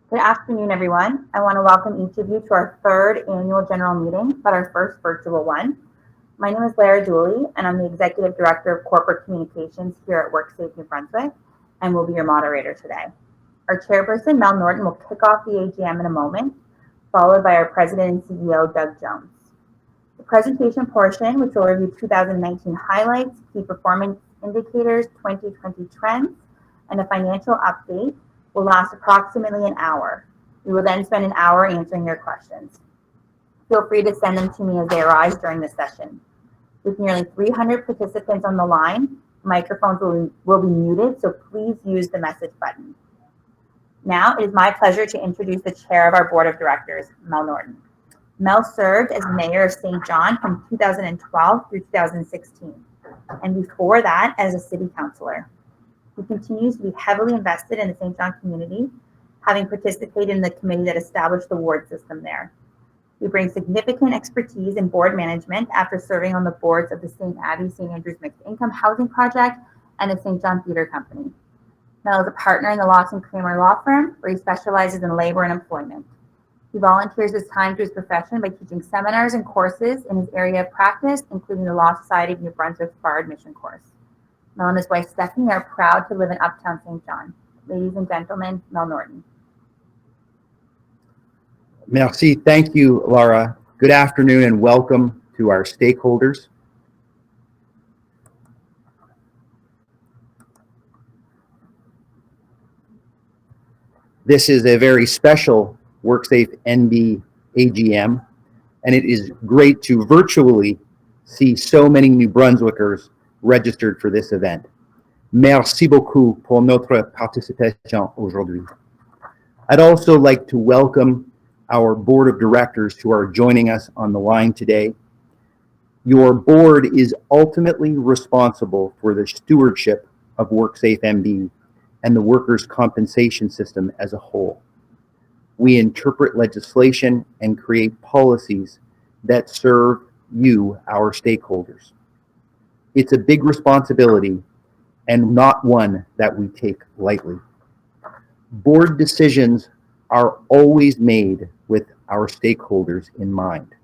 Good afternoon, everyone. I want to welcome each of you to our third annual general meeting, but our first virtual one. My name is Lara Dooley, and I'm the Executive Director of Corporate Communications here at WorkSafe New Brunswick, and will be your moderator today. Our chairperson, Mel Norton, will kick off the AGM in a moment, followed by our President and CEO, Doug Jones. The presentation portion, which will review 2019 highlights, key performance indicators, 2020 trends, and a financial update, will last approximately an hour. We will then spend an hour answering your questions. Feel free to send them to me as they arise during the session. With nearly 300 participants on the line, microphones will be muted, so please use the message button. Now, it is my pleasure to introduce the chair of our board of directors, Mel Norton. Mel served as mayor of St. John from 2012 through 2016, and before that as a city councillor. He continues to be heavily invested in the St. John community, having participated in the committee that established the ward system there. He brings significant expertise in board management after serving on the boards of the St. Abbey St. Andrews Mixed Income Housing Project and the St. John Theatre Company. Mel is a partner in the Lawson Kramer Law Firm, where he specializes in labor and employment. He volunteers his time to his profession by teaching seminars and courses in his area of practice, including the Law Society of New Brunswick's Bar Admission course. Mel and his wife Stephanie are proud to live in Uptown St. John. Ladies and gentlemen, Mel Norton. Merci. Thank you, Laura. Good afternoon and welcome to our stakeholders. This is a very special WorkSafeNB AGM, and it is great to virtually see so many New Brunswickers registered for this event. Merci beaucoup pour notre participation aujourd'hui. I'd also like to welcome our board of directors who are joining us on the line today. Your board is ultimately responsible for the stewardship of WorkSafeNB and the workers' compensation system as a whole. We interpret legislation and create policies that serve you, our stakeholders. It's a big responsibility and not one that we take lightly. Board decisions are always made with our stakeholders in mind.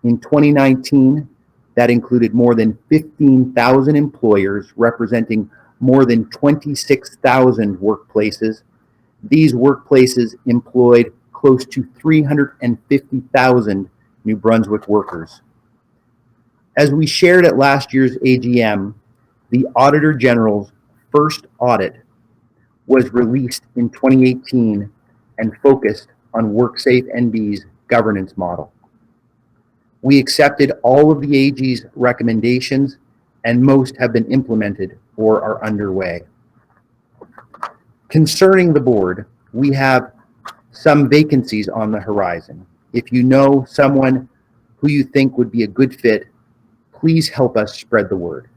In 2019, that included more than 15,000 employers representing more than 26,000 workplaces. These workplaces employed close to 350,000 New Brunswick workers. As we shared at last year's AGM, the Auditor General's first audit was released in 2018 and focused on WorkSafeNB's governance model. We accepted all of the AG's recommendations, and most have been implemented or are underway. Concerning the board, we have some vacancies on the horizon. If you know someone who you think would be a good fit, please help us spread the word.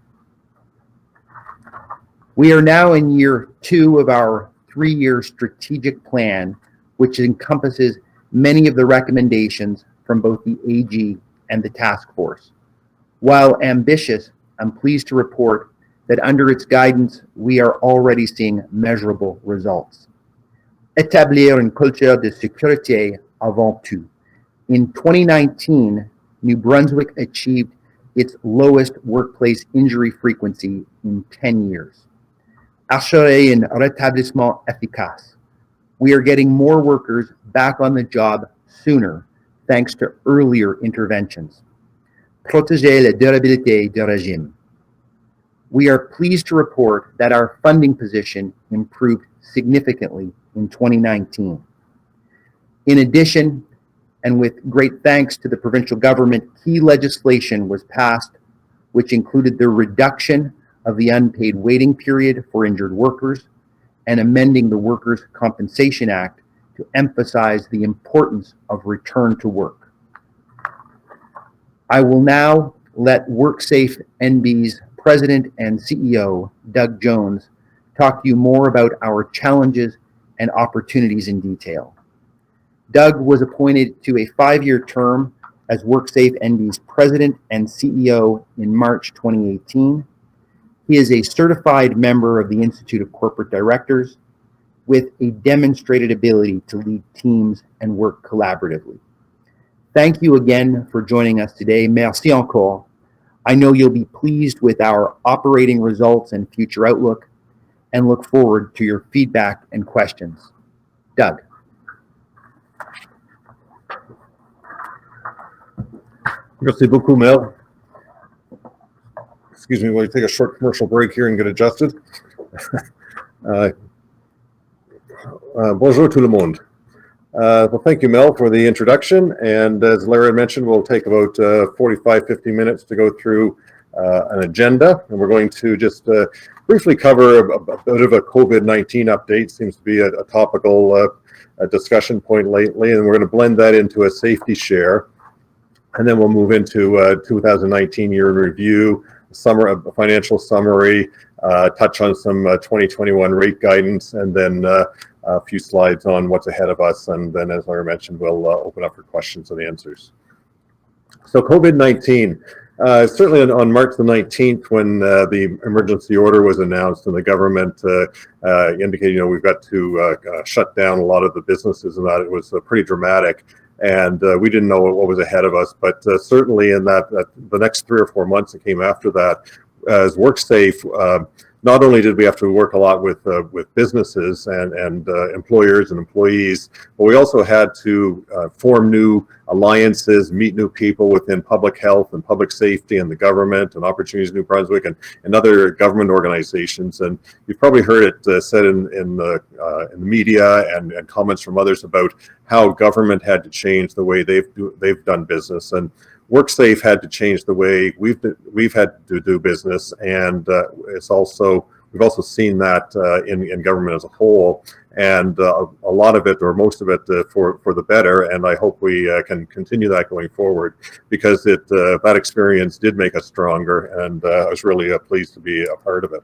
We are now in year 2 of our 3-year strategic plan, which encompasses many of the recommendations from both the AG and the task force. While ambitious, I'm pleased to report that under its guidance, we are already seeing measurable results. Établir une culture de sécurité avant tout. In 2019, New Brunswick achieved its lowest workplace injury frequency in 10 years. Assurer un rétablissement efficace. We are getting more workers back on the job sooner thanks to earlier interventions. Protéger la durabilité du régime. We are pleased to report that our funding position improved significantly in 2019. In addition, and with great thanks to the provincial government, key legislation was passed, which included the reduction of the unpaid waiting period for injured workers and amending the Workers' Compensation Act to emphasize the importance of return to work. I will now let WorkSafeNB's President and CEO, Doug Jones, talk to you more about our challenges and opportunities in detail. Doug was appointed to a 5-year term as WorkSafeNB's President and CEO in March 2018. He is a certified member of the Institute of Corporate Directors, with a demonstrated ability to lead teams and work collaboratively. Thank you again for joining us today. Merci encore. I know you'll be pleased with our operating results and future outlook, and look forward to your feedback and questions. Doug. Merci beaucoup, Mel. Excuse me, we'll take a short commercial break here and get adjusted. Bonjour tout le monde. Well, thank you, Mel, for the introduction. And as Lara mentioned, we'll take about 45-50 minutes to go through an agenda. And we're going to just briefly cover a bit of a COVID-19 update. Seems to be a topical discussion point lately. And we're going to blend that into a safety share. And then we'll move into 2019 year in review, a financial summary, touch on some 2021 rate guidance, and then a few slides on what's ahead of us. And then, as Lara mentioned, we'll open up for questions and answers. So COVID-19, certainly on March the 19th, when the emergency order was announced and the government indicated, we've got to shut down a lot of the businesses, and that it was pretty dramatic. And we didn't know what was ahead of us, but certainly in the next 3 or 4 months that came after that, as WorkSafe, not only did we have to work a lot with businesses and employers and employees, but we also had to form new alliances, meet new people within public health and public safety and the government and Opportunities New Brunswick and other government organizations. And you've probably heard it said in the media and comments from others about how government had to change the way they've done business. And WorkSafe had to change the way we've had to do business, and we've also seen that in government as a whole, and a lot of it, or most of it, for the better. And I hope we can continue that going forward, because that experience did make us stronger, and I was really pleased to be a part of it.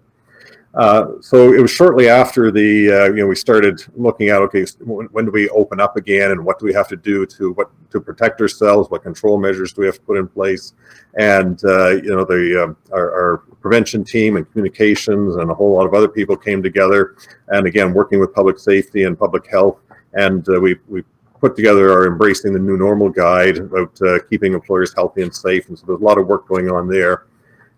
So it was shortly after we started looking at, okay, when do we open up again, and what do we have to do to protect ourselves? What control measures do we have to put in place? And our prevention team and communications and a whole lot of other people came together, and again, working with public safety and public health, and we put together our Embracing the New Normal guide about keeping employers healthy and safe. And so there's a lot of work going on there.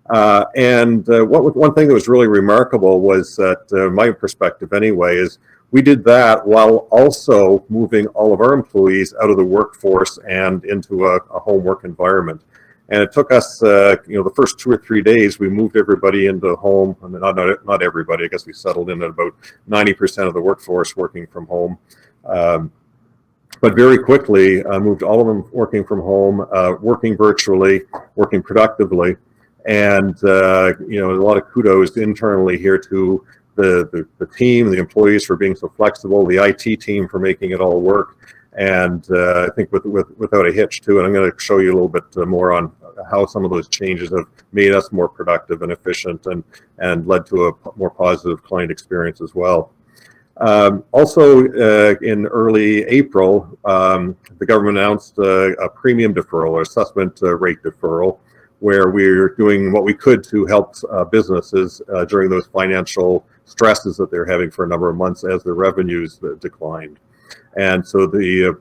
One thing that was really remarkable was that, my perspective anyway, is we did that while also moving all of our employees out of the workforce and into a home work environment. And it took us, the first 2 or 3 days, we moved everybody into home. I mean, not everybody. I guess we settled in at about 90% of the workforce working from home. But very quickly moved all of them working from home, working virtually, working productively. And a lot of kudos internally here to the team, the employees for being so flexible, the IT team for making it all work, and I think without a hitch too. And I'm going to show you a little bit more on how some of those changes have made us more productive and efficient, and led to a more positive client experience as well. Also, in early April, the government announced a premium deferral, or assessment rate deferral, where we're doing what we could to help businesses during those financial stresses that they're having for a number of months as their revenues declined. And so the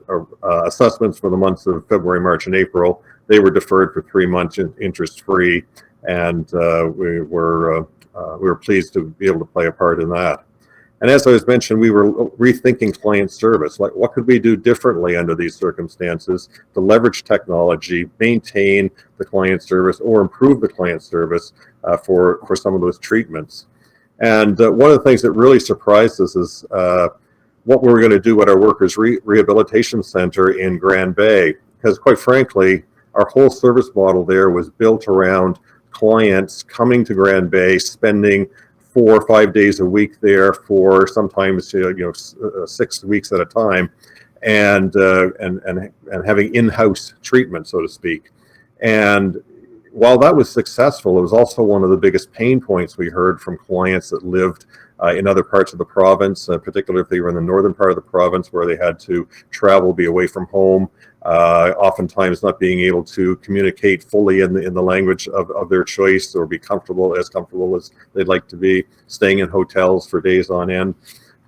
assessments for the months of February, March, and April, they were deferred for 3 months interest-free, and we were pleased to be able to play a part in that. And as I was mentioned, we were rethinking client service. Like, what could we do differently under these circumstances to leverage technology, maintain the client service, or improve the client service for some of those treatments? And one of the things that really surprised us is what we were going to do at our Workers Rehabilitation Center in Grand Bay. Because quite frankly, our whole service model there was built around clients coming to Grand Bay, spending 4 or 5 days a week there for sometimes 6 weeks at a time, and having in-house treatment, so to speak. And while that was successful, it was also one of the biggest pain points we heard from clients that lived in other parts of the province, particularly if they were in the northern part of the province where they had to travel, be away from home, oftentimes not being able to communicate fully in the language of their choice, or be comfortable as they'd like to be, staying in hotels for days on end.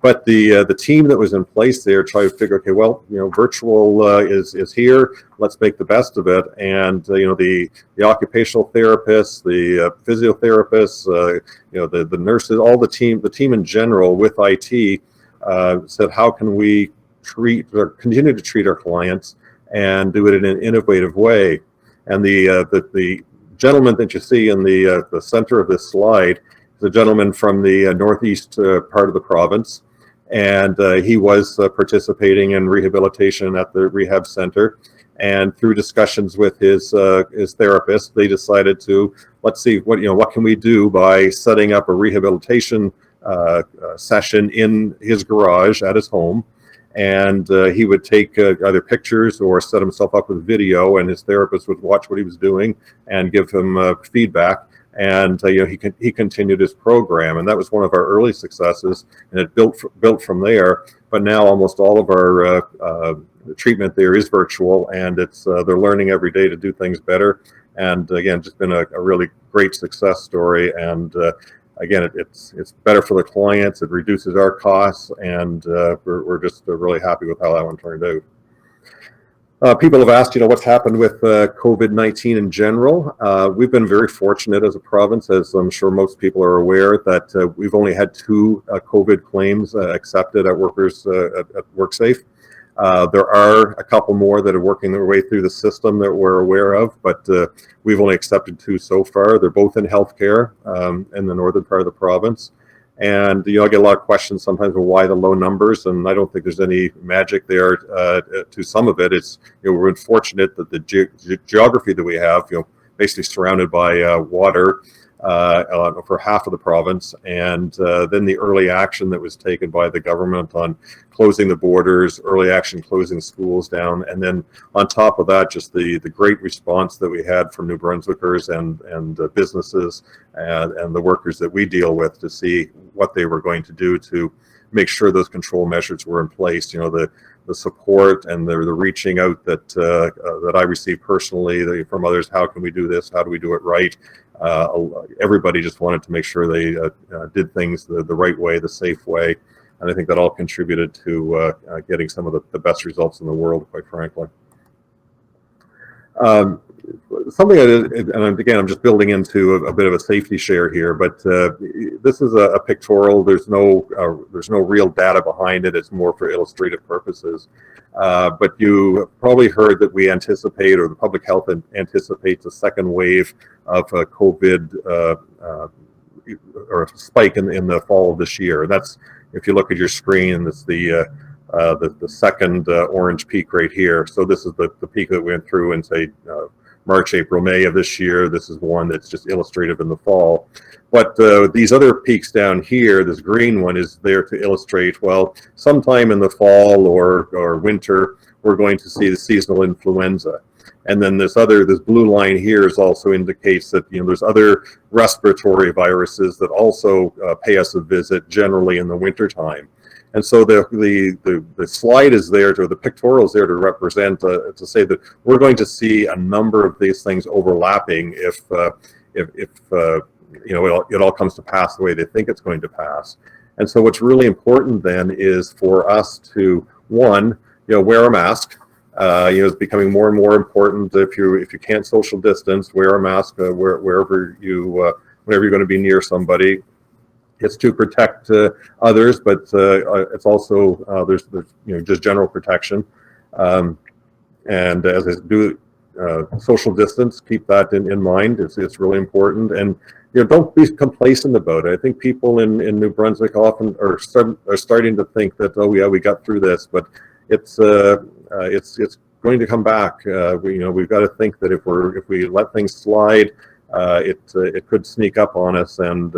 But the team that was in place there tried to figure, okay, well, virtual is here. Let's make the best of it. And the occupational therapists, the physiotherapists, the nurses, all the team in general with IT said, how can we continue to treat our clients and do it in an innovative way? And the gentleman that you see in the center of this slide is a gentleman from the northeast part of the province. And he was participating in rehabilitation at the rehab center. And through discussions with his therapist, they decided to, let's see what can we do by setting up a rehabilitation session in his garage at his home. And he would take either pictures or set himself up with video, and his therapist would watch what he was doing and give him feedback. And he continued his program, and that was one of our early successes, and it built from there. But now almost all of our treatment there is virtual, and it's they're learning every day to do things better. And again, just been a really great success story. And again, it's better for the clients. It reduces our costs, and we're just really happy with how that one turned out. People have asked, what's happened with COVID-19 in general. We've been very fortunate as a province, as I'm sure most people are aware, that we've only had 2 COVID claims accepted at workers at WorkSafe. There are a couple more that are working their way through the system that we're aware of, but we've only accepted 2 so far. They're both in healthcare in the northern part of the province. And I get a lot of questions sometimes about why the low numbers, and I don't think there's any magic there to some of it. It's we're fortunate that the geography that we have, basically surrounded by water for half of the province, and then the early action that was taken by the government on closing the borders, early action closing schools down, and then on top of that, just the great response that we had from New Brunswickers and businesses and the workers that we deal with to see what they were going to do to make sure those control measures were in place. The support and the reaching out that I received personally from others. How can we do this? How do we do it right? Everybody just wanted to make sure they did things the right way, the safe way. And I think that all contributed to getting some of the best results in the world, quite frankly. Something, and again, I'm just building into a bit of a safety share here, but this is a pictorial. There's no real data behind it. It's more for illustrative purposes. But you probably heard that we anticipate, or the public health anticipates, a second wave of COVID or a spike in the fall of this year. And that's, if you look at your screen, that's the second orange peak right here. So this is the peak that went through in, say, March, April, May of this year. This is one that's just illustrative in the fall. But these other peaks down here, this green one is there to illustrate, well, sometime in the fall or winter, we're going to see the seasonal influenza. And then this blue line here also indicates that there's other respiratory viruses that also pay us a visit generally in the wintertime. And so the slide is there, or the pictorial is there to represent, to say that we're going to see a number of these things overlapping if it all comes to pass the way they think it's going to pass. And so what's really important then is for us to, one, wear a mask. It's becoming more and more important. If you can't social distance, wear a mask whenever you're going to be near somebody. It's to protect others, but it's also there's just general protection. And as I do social distance, keep that in mind. It's really important, and don't be complacent about it. I think people in New Brunswick often are starting to think that, oh yeah, we got through this, but it's going to come back. We've got to think that if we let things slide, it could sneak up on us and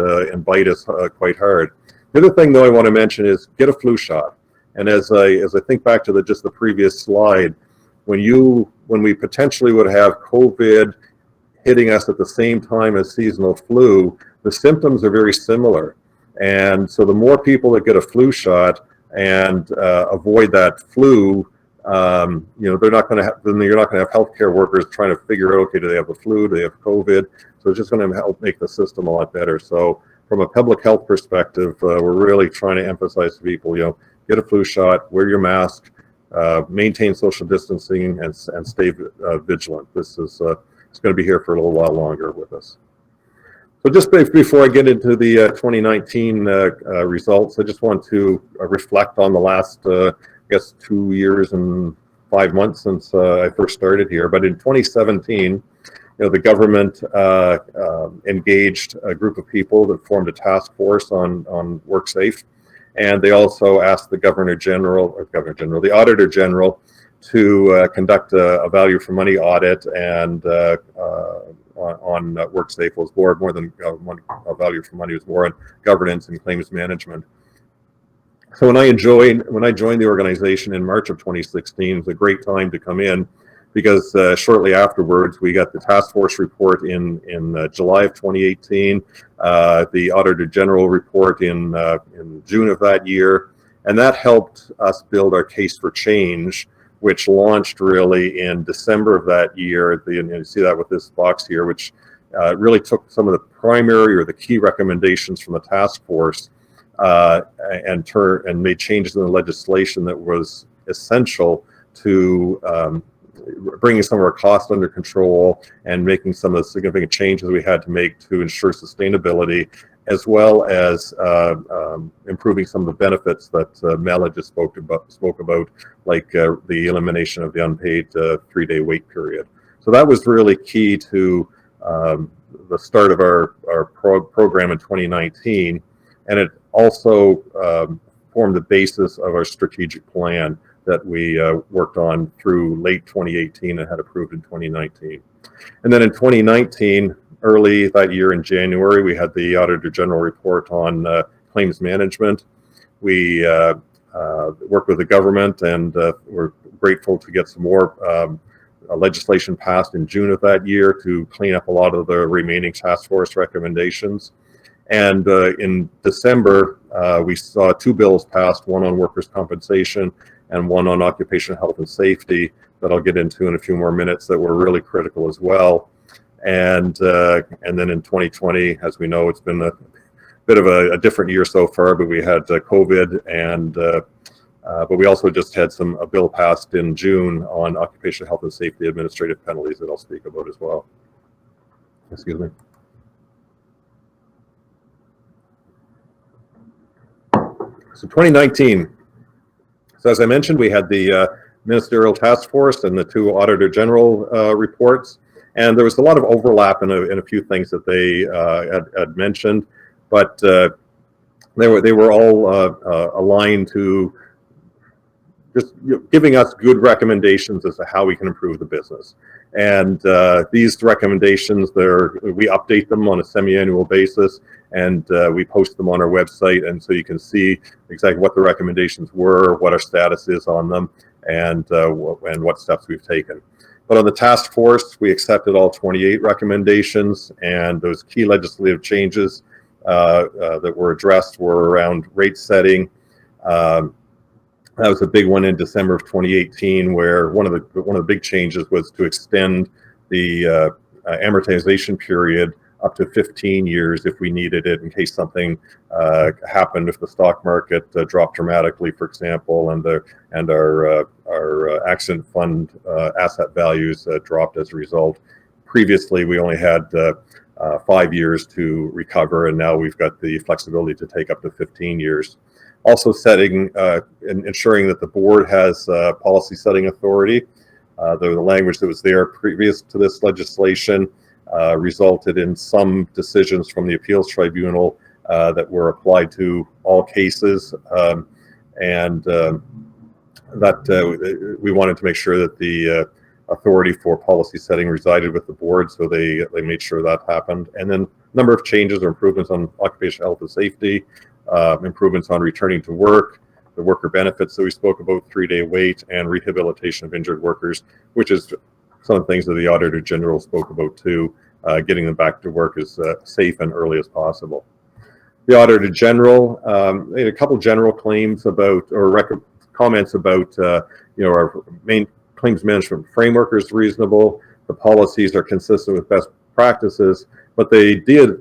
bite us quite hard. The other thing, though, I want to mention is get a flu shot. And as I think back to the previous slide, when we potentially would have COVID hitting us at the same time as seasonal flu, the symptoms are very similar. And so the more people that get a flu shot and avoid that flu, they're not going to have. Then you're not going to have healthcare workers trying to figure out, okay, do they have the flu? Do they have COVID? So it's just going to help make the system a lot better. So from a public health perspective, we're really trying to emphasize to people, get a flu shot, wear your mask, maintain social distancing, and stay vigilant. This is it's going to be here for a little while longer with us. So just before I get into the 2019 results, I just want to reflect on the last, I guess, 2 years and 5 months since I first started here. But in 2017, the government engaged a group of people that formed a task force on WorkSafe, and they also asked the the Auditor General, to conduct a value for money audit and on WorkSafe was more than value for money, was more on governance and claims management. So when I joined the organization in March of 2016, it was a great time to come in, because shortly afterwards we got the task force report in July of 2018, the Auditor General report in June of that year, and that helped us build our case for change, which launched really in December of that year. You see that with this box here, which really took some of the primary or the key recommendations from the task force and made changes in the legislation that was essential to bringing some of our costs under control and making some of the significant changes we had to make to ensure sustainability, as well as improving some of the benefits that Mela just spoke about, like the elimination of the unpaid 3-day wait period. So that was really key to the start of our program in 2019, and it also formed the basis of our strategic plan that we worked on through late 2018 and had approved in 2019. And then in 2019, early that year in January, we had the Auditor General report on claims management. We worked with the government, and we're grateful to get some more legislation passed in June of that year to clean up a lot of the remaining task force recommendations. And in December, we saw 2 bills passed, one on workers' compensation and one on occupational health and safety, that I'll get into in a few more minutes, that were really critical as well. And then in 2020, as we know, it's been a bit of a different year so far, but we had COVID, and but we also just had a bill passed in June on occupational health and safety administrative penalties that I'll speak about as well. Excuse me. So 2019. So as I mentioned, we had the ministerial task force and the 2 Auditor General reports, and there was a lot of overlap in a few things that they had mentioned, but they were all aligned to just giving us good recommendations as to how we can improve the business. And these recommendations, we update them on a semi-annual basis, and we post them on our website, and so you can see exactly what the recommendations were, what our status is on them, and what steps we've taken. But on the task force, we accepted all 28 recommendations, and those key legislative changes that were addressed were around rate setting. That was a big one in December of 2018, where one of the big changes was to extend the amortization period up to 15 years if we needed it, in case something happened, if the stock market dropped dramatically, for example, and our accident fund asset values dropped as a result. Previously, we only had 5 years to recover, and now we've got the flexibility to take up to 15 years. Also setting and ensuring that the board has policy setting authority. The language that was there previous to this legislation resulted in some decisions from the appeals tribunal that were applied to all cases, and that we wanted to make sure that the authority for policy setting resided with the board, so they made sure that happened. And then a number of changes or improvements on occupational health and safety, improvements on returning to work, the worker benefits that we spoke about, 3-day wait, and rehabilitation of injured workers, which is some of the things that the Auditor General spoke about too, getting them back to work as safe and early as possible. The Auditor General made a couple general claims about, or comments about, our main claims management framework is reasonable, the policies are consistent with best practices, but they did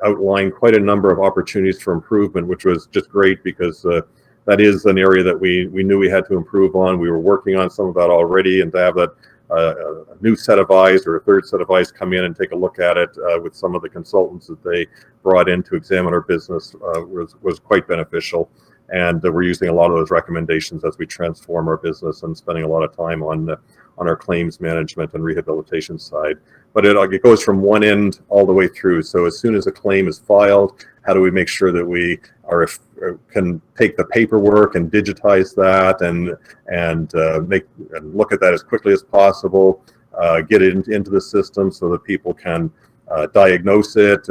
outline quite a number of opportunities for improvement, which was just great because that is an area that we knew we had to improve on. We were working on some of that already, and to have that a new set of eyes or a third set of eyes come in and take a look at it with some of the consultants that they brought in to examine our business was quite beneficial. And we're using a lot of those recommendations as we transform our business and spending a lot of time on our claims management and rehabilitation side. But it goes from one end all the way through. So as soon as a claim is filed, how do we make sure that we can take the paperwork and digitize that and look at that as quickly as possible, get it into the system so that people can diagnose it,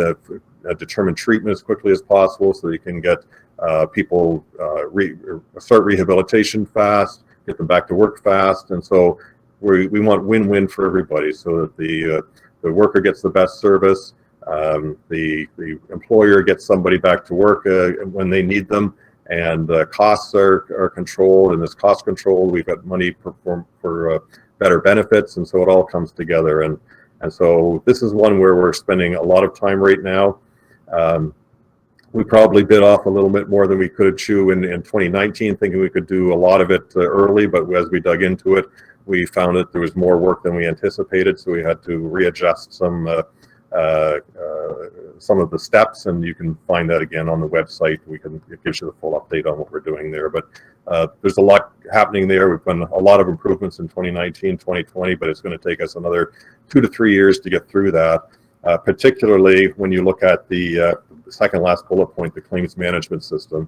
determine treatment as quickly as possible so that you can get people start rehabilitation fast, get them back to work fast. And so we want win-win for everybody so that the worker gets the best service, the employer gets somebody back to work when they need them, and costs are controlled. And as cost controlled, we've got money for better benefits, and so it all comes together. And so this is one where we're spending a lot of time right now. We probably bit off a little bit more than we could chew in 2019, thinking we could do a lot of it early, but as we dug into it, we found that there was more work than we anticipated, so we had to readjust some of the steps, and you can find that again on the website. It gives you the full update on what we're doing there, but there's a lot happening there. We've done a lot of improvements in 2019, 2020, but it's going to take us another 2 to 3 years to get through that, particularly when you look at the second last bullet point, the claims management system.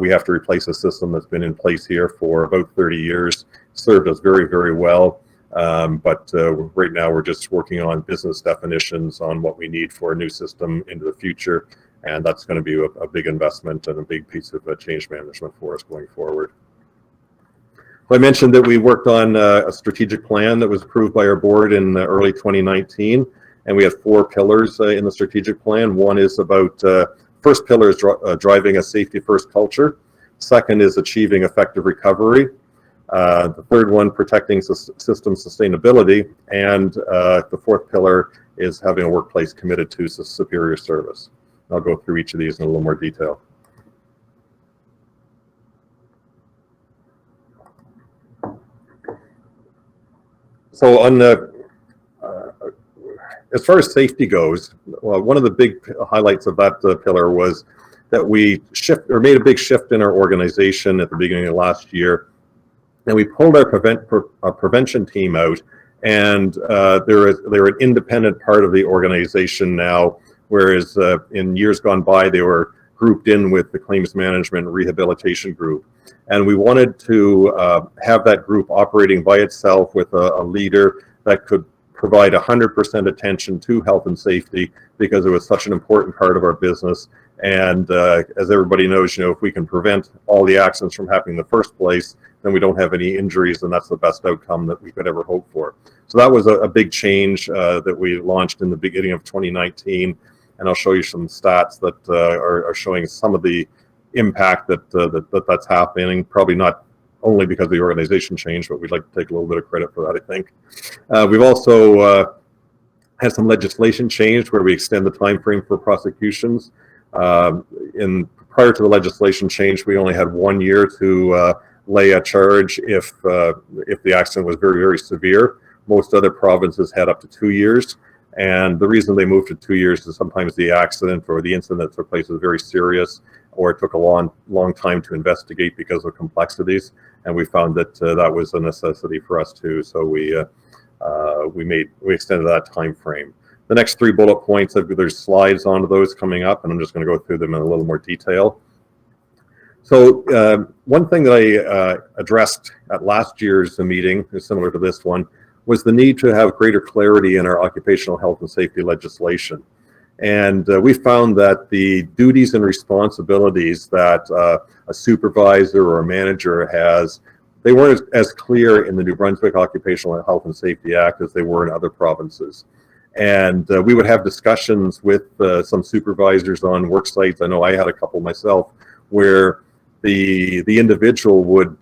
We have to replace a system that's been in place here for about 30 years, served us very, very well. But right now we're just working on business definitions on what we need for a new system into the future. And that's going to be a big investment and a big piece of change management for us going forward. So I mentioned that we worked on a strategic plan that was approved by our board in early 2019. And we have 4 pillars in the strategic plan. One is about, first pillar is driving a safety first culture. Second is achieving effective recovery. The third one, protecting system sustainability. And the fourth pillar is having a workplace committed to superior service. I'll go through each of these in a little more detail. So on the as far as safety goes, one of the big highlights of that pillar was that we made a big shift in our organization at the beginning of last year, and we pulled our prevention team out, and they're an independent part of the organization now, whereas in years gone by they were grouped in with the claims management and rehabilitation group. And we wanted to have that group operating by itself with a leader that could provide 100% attention to health and safety, because it was such an important part of our business. And as everybody knows, if we can prevent all the accidents from happening in the first place, then we don't have any injuries, and that's the best outcome that we could ever hope for. So that was a big change that we launched in the beginning of 2019, and I'll show you some stats that are showing some of the impact that's happening. Probably not only because the organization changed, but we'd like to take a little bit of credit for that, I think. We've also had some legislation changed where we extend the time frame for prosecutions. Prior to the legislation change, we only had 1 year to lay a charge if the accident was very, very severe. Most other provinces had up to 2 years. And the reason they moved to 2 years is sometimes the accident or the incident that took place was very serious, or it took a long time to investigate because of complexities. And we found that that was a necessity for us too. So we extended that time frame. The next 3 bullet points, there's slides onto those coming up, and I'm just going to go through them in a little more detail. So one thing that I addressed at last year's meeting, is similar to this one, was the need to have greater clarity in our occupational health and safety legislation. And we found that the duties and responsibilities that a supervisor or a manager has, they weren't as clear in the New Brunswick Occupational Health and Safety Act as they were in other provinces. And we would have discussions with some supervisors on work sites. I know I had a couple myself, where the individual would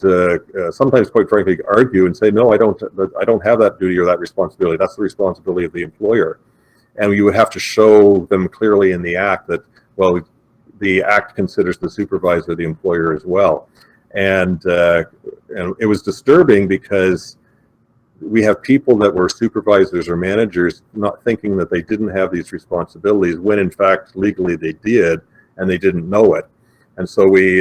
sometimes, quite frankly, argue and say, no, I don't have that duty or that responsibility. That's the responsibility of the employer. And you would have to show them clearly in the act that, well, the act considers the supervisor the employer as well. And it was disturbing because we have people that were supervisors or managers not thinking that they didn't have these responsibilities when in fact legally they did, and they didn't know it. And so we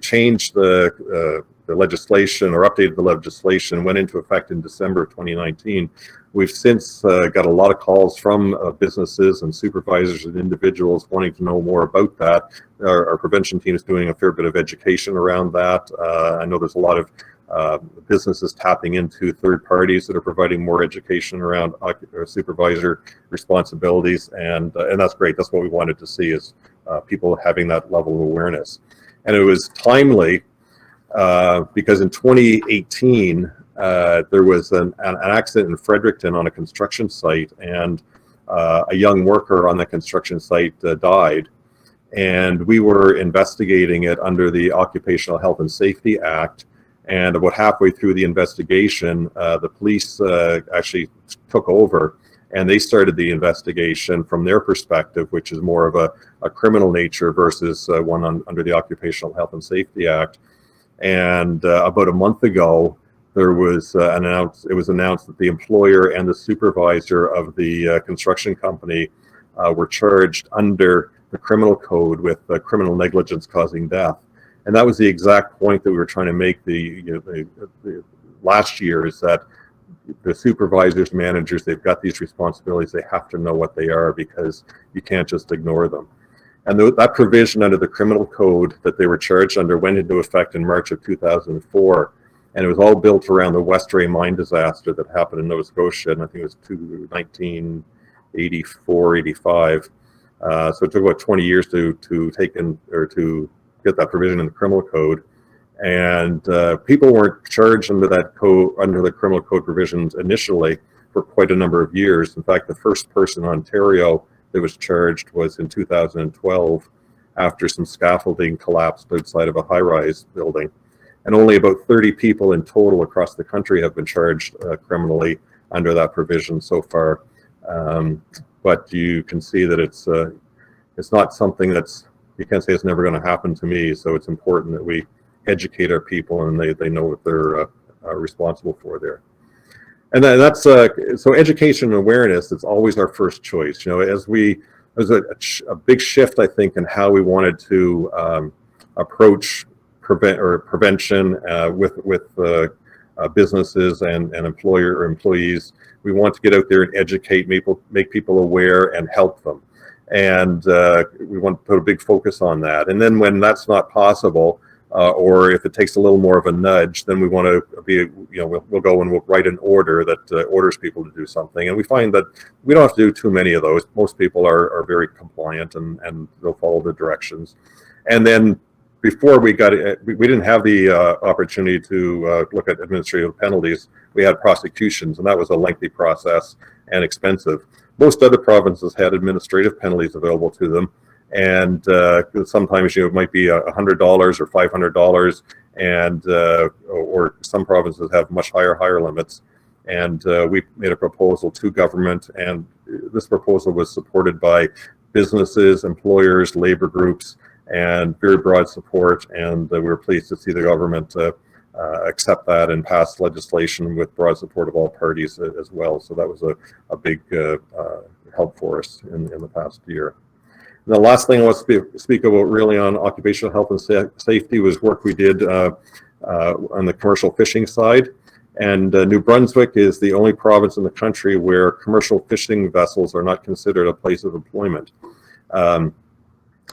changed the legislation, or updated the legislation, went into effect in December of 2019. We've since got a lot of calls from businesses and supervisors and individuals wanting to know more about that. Our prevention team is doing a fair bit of education around that. I know there's a lot of businesses tapping into third parties that are providing more education around supervisor responsibilities, and that's great. That's what we wanted to see, is people having that level of awareness. And it was timely because in 2018 there was an accident in Fredericton on a construction site, and a young worker on the construction site died. And we were investigating it under the Occupational Health and Safety Act. And about halfway through the investigation, the police actually took over, and they started the investigation from their perspective, which is more of a criminal nature versus one under the Occupational Health and Safety Act. And about a month ago, there was announced that the employer and the supervisor of the construction company were charged under the criminal code with criminal negligence causing death. And that was the exact point that we were trying to make the last year, is that the supervisors, managers, they've got these responsibilities. They have to know what they are, because you can't just ignore them. And that provision under the criminal code that they were charged under went into effect in March of 2004. And it was all built around the Westray mine disaster that happened in Nova Scotia, and I think it was 1984, 85. So it took about 20 years to get that provision in the criminal code. And people weren't charged under that code, under the criminal code provisions initially, for quite a number of years. In fact, the first person in Ontario that was charged was in 2012, after some scaffolding collapsed outside of a high-rise building. And only about 30 people in total across the country have been charged criminally under that provision so far. But you can see that it's not something you can't say it's never going to happen to me. So it's important that we educate our people, and they know what they're responsible for there. And then that's so education and awareness. It's always our first choice. You know, there's a big shift, I think, in how we wanted to approach prevention with businesses and employees. We want to get out there and educate people, make people aware, and help them. And we want to put a big focus on that. And then when that's not possible, or if it takes a little more of a nudge, then we want to be, we'll go and we'll write an order that orders people to do something. And we find that we don't have to do too many of those. Most people are very compliant, and they'll follow the directions. And then before we didn't have the opportunity to look at administrative penalties. We had prosecutions, and that was a lengthy process and expensive. Most other provinces had administrative penalties available to them, and sometimes it might be $100 or $500, and or some provinces have much higher limits. And we made a proposal to government, and this proposal was supported by businesses, employers, labor groups, and very broad support. And we were pleased to see the government accept that and pass legislation with broad support of all parties as well. So that was a big help for us in the past year. And the last thing I want to speak about really on occupational health and safety was work we did on the commercial fishing side. And New Brunswick is the only province in the country where commercial fishing vessels are not considered a place of employment.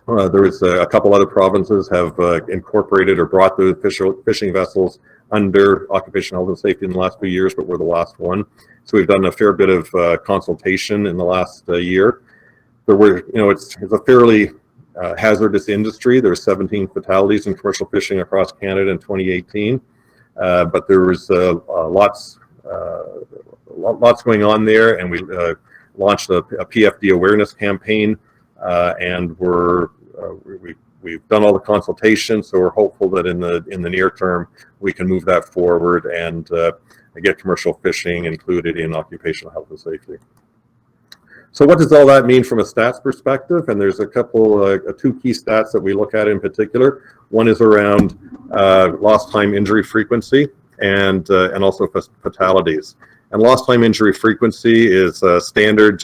There is a couple other provinces have incorporated or brought the fishing vessels under occupational health and safety in the last few years, but we're the last one. So we've done a fair bit of consultation in the last year. There were, it's a fairly hazardous industry. There's 17 fatalities in commercial fishing across Canada in 2018, but there was lots going on there, and we launched a PFD awareness campaign. And we've done all the consultations, so we're hopeful that in the near term we can move that forward and get commercial fishing included in occupational health and safety. So what does all that mean from a stats perspective? And there's a couple, two key stats that we look at in particular. One is around lost time injury frequency and also fatalities. And lost time injury frequency is a standard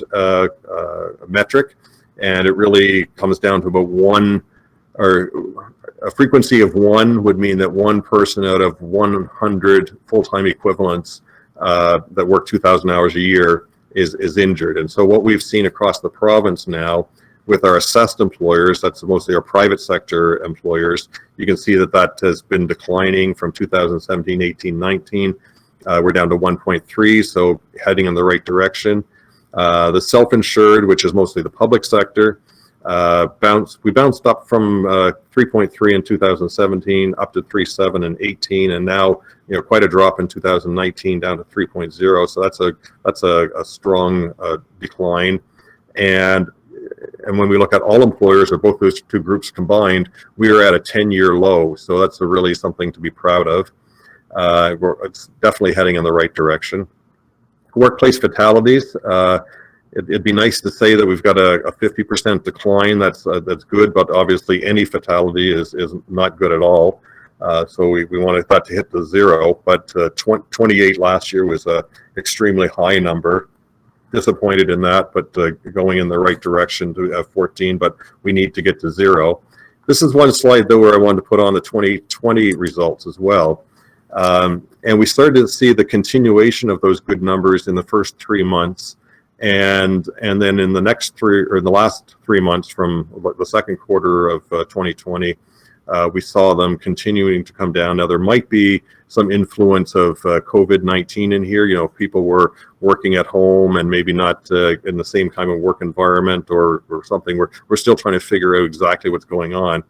metric, and it really comes down to about one, or a frequency of 1 would mean that one person out of 100 full-time equivalents that work 2,000 hours a year is injured. And so what we've seen across the province now with our assessed employers, that's mostly our private sector employers, you can see that that has been declining from 2017, 18, 19. We're down to 1.3, so heading in the right direction. The self-insured, which is mostly the public sector, we bounced up from 3.3 in 2017 up to 3.7 in 18, and now quite a drop in 2019 down to 3.0. So that's a strong decline. And when we look at all employers, or both those two groups combined, we are at a 10-year low. So that's really something to be proud of. It's definitely heading in the right direction. Workplace fatalities. It'd be nice to say that we've got a 50% decline. That's good, but obviously any fatality is not good at all. So we wanted that to hit the 0, but 28 last year was a extremely high number. Disappointed in that, but going in the right direction to 14, but we need to get to 0. This is one slide though where I wanted to put on the 2020 results as well. And we started to see the continuation of those good numbers in the first 3 months. And then in the next the last 3 months from the second quarter of 2020, we saw them continuing to come down. Now there might be some influence of COVID-19 in here. People were working at home and maybe not in the same kind of work environment or something. We're still trying to figure out exactly what's going on.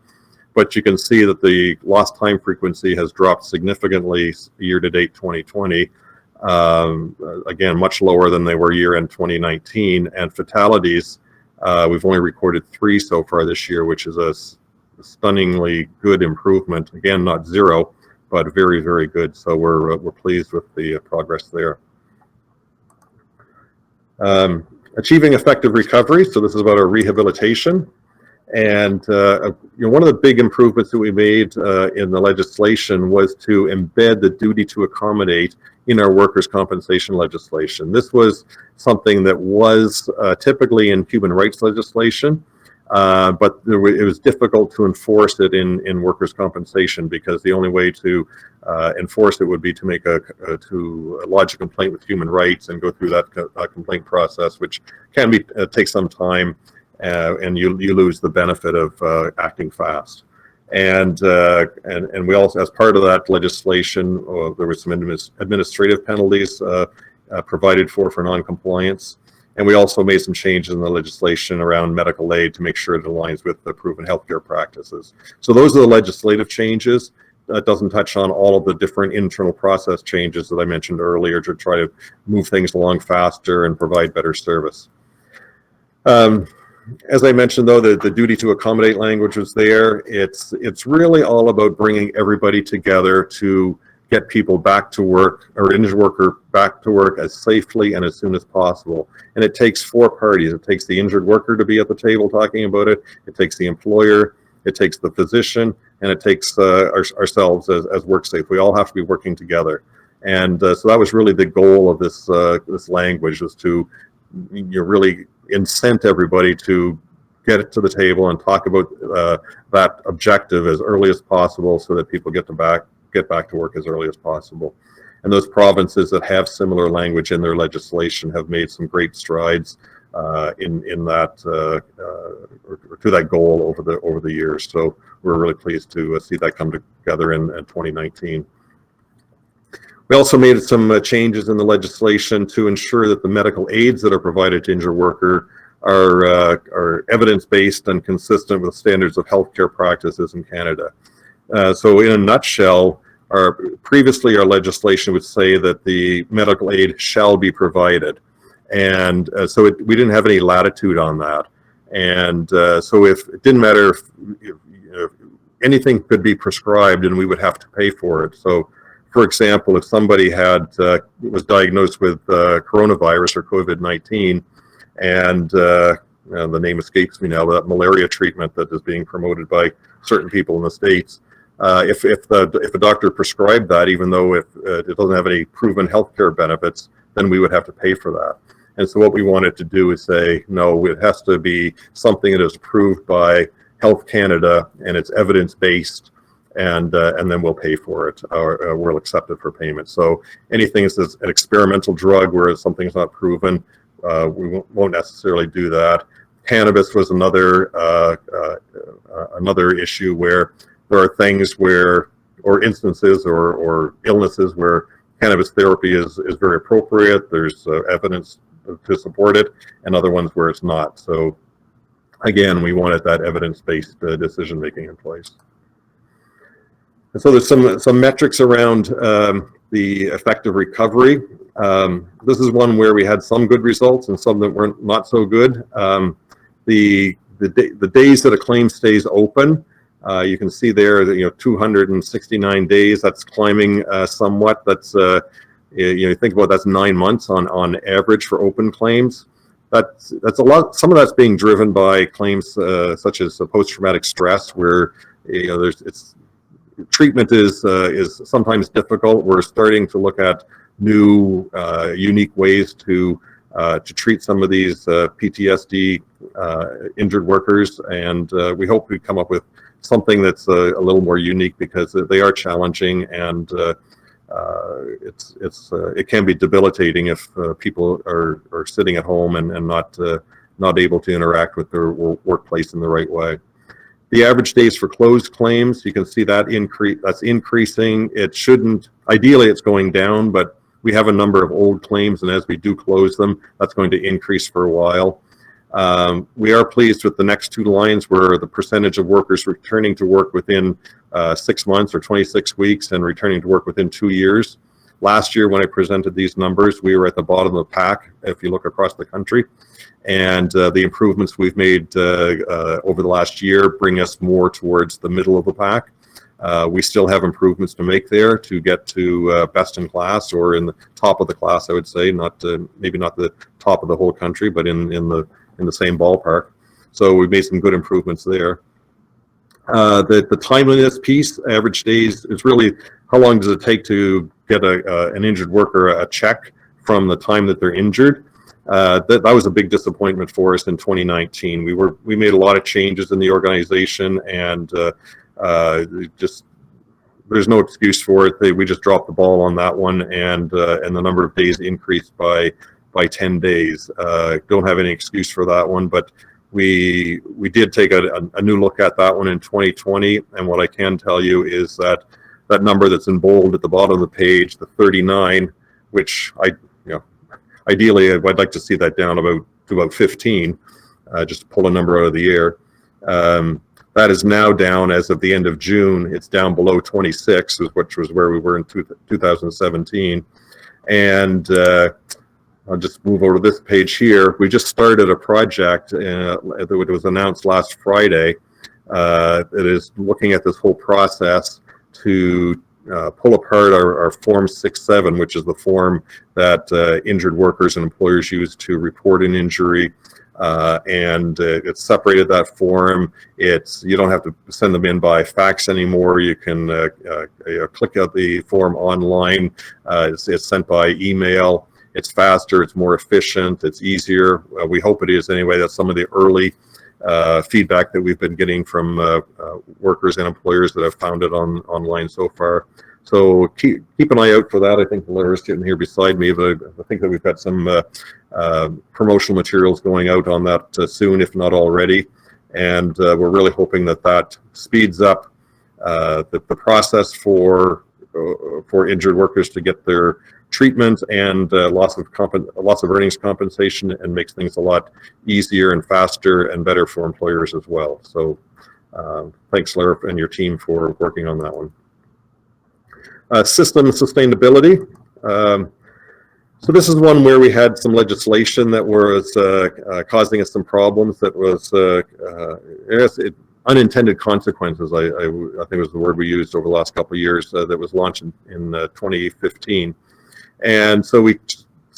But you can see that the lost time frequency has dropped significantly year-to-date 2020. Again, much lower than they were year-end 2019. And fatalities, we've only recorded 3 so far this year, which is a stunningly good improvement. Again, not 0, but very, very good. So we're pleased with the progress there. Achieving effective recovery. So this is about our rehabilitation. And one of the big improvements that we made in the legislation was to embed the duty to accommodate in our workers' compensation legislation. This was something that was typically in human rights legislation, but it was difficult to enforce it in workers' compensation, because the only way to enforce it would be to lodge a complaint with human rights and go through that complaint process, which can take some time. And you lose the benefit of acting fast. And we also, as part of that legislation, there was some administrative penalties provided for non-compliance. And we also made some changes in the legislation around medical aid to make sure it aligns with the proven healthcare practices. So those are the legislative changes. That doesn't touch on all of the different internal process changes that I mentioned earlier to try to move things along faster and provide better service. As I mentioned, though, the duty to accommodate language was there. It's really all about bringing everybody together to get people back to work, or injured worker back to work as safely and as soon as possible. And it takes 4 parties. It takes the injured worker to be at the table talking about it. It takes the employer, it takes the physician, and it takes ourselves as WorkSafe. We all have to be working together. And so that was really the goal of this language, was to really incent everybody to get it to the table and talk about that objective as early as possible, so that people get back to work as early as possible. And those provinces that have similar language in their legislation have made some great strides in that or to that goal over the years. So we're really pleased to see that come together in 2019. We also made some changes in the legislation to ensure that the medical aids that are provided to injured worker are evidence-based and consistent with standards of healthcare practices in Canada. So in a nutshell, previously our legislation would say that the medical aid shall be provided. And so we didn't have any latitude on that. And so it didn't matter if anything could be prescribed, and we would have to pay for it. So for example, if somebody was diagnosed with coronavirus or COVID-19, and the name escapes me now, that malaria treatment that is being promoted by certain people in the States. If a doctor prescribed that, even though if it doesn't have any proven healthcare benefits, then we would have to pay for that. And so what we wanted to do is say, no, it has to be something that is approved by Health Canada and it's evidence-based, and then we'll pay for it, or we'll accept it for payment. So anything that's an experimental drug where something's not proven, we won't necessarily do that. Cannabis was another issue where there are things where, or instances or illnesses where cannabis therapy is very appropriate. There's evidence to support it, and other ones where it's not. So again, we wanted that evidence-based decision making in place. And so there's some metrics around the effective recovery. This is one where we had some good results and some that weren't not so good. The days that a claim stays open, you can see there that 269 days. That's climbing somewhat. That's you think about that's 9 months on average for open claims. That's a lot. Some of that's being driven by claims such as post-traumatic stress, where treatment is sometimes difficult. We're starting to look at new unique ways to treat some of these PTSD injured workers, and we hope we come up with something that's a little more unique, because they are challenging, and it can be debilitating if people are sitting at home and not able to interact with their workplace in the right way. The average days for closed claims, you can see that that's increasing. It shouldn't, ideally it's going down, but we have a number of old claims, and as we do close them, that's going to increase for a while. We are pleased with the next two lines, where the percentage of workers returning to work within 6 months or 26 weeks and returning to work within 2 years. Last year, when I presented these numbers, we were at the bottom of the pack if you look across the country. And the improvements we've made over the last year bring us more towards the middle of the pack. We still have improvements to make there to get to best in class, or in the top of the class, I would say, maybe not the top of the whole country, but in the same ballpark. So we've made some good improvements there. The timeliness piece, average days, is really how long does it take to get an injured worker a check from the time that they're injured. That was a big disappointment for us in 2019. We made a lot of changes in the organization, and there's no excuse for it. We just dropped the ball on that one, and the number of days increased by 10 days. Don't have any excuse for that one, but we did take a new look at that one in 2020, and what I can tell you is that number that's in bold at the bottom of the page, the 39, which ideally I'd like to see that down to about 15, just to pull a number out of the air. That is now down, as of the end of June, it's down below 26, which was where we were in 2017. And I'll just move over to this page here. We just started a project that was announced last Friday that is looking at this whole process to pull apart our Form 6-7, which is the form that injured workers and employers use to report an injury. And it's separated that form. You don't have to send them in by fax anymore. You can click out the form online. It's sent by email. It's faster, it's more efficient, it's easier. We hope it is anyway. That's some of the early feedback that we've been getting from workers and employers that have found it online so far. So keep an eye out for that. I think Larry's sitting here beside me, but I think that we've got some promotional materials going out on that soon, if not already. And we're really hoping that speeds up the process for injured workers to get their treatment and loss of earnings compensation, and makes things a lot easier and faster and better for employers as well. So thanks, Larry, and your team for working on that one. System sustainability. So this is one where we had some legislation that was causing us some problems. That was unintended consequences, I think was the word we used over the last couple of years, that was launched in 2015. And so we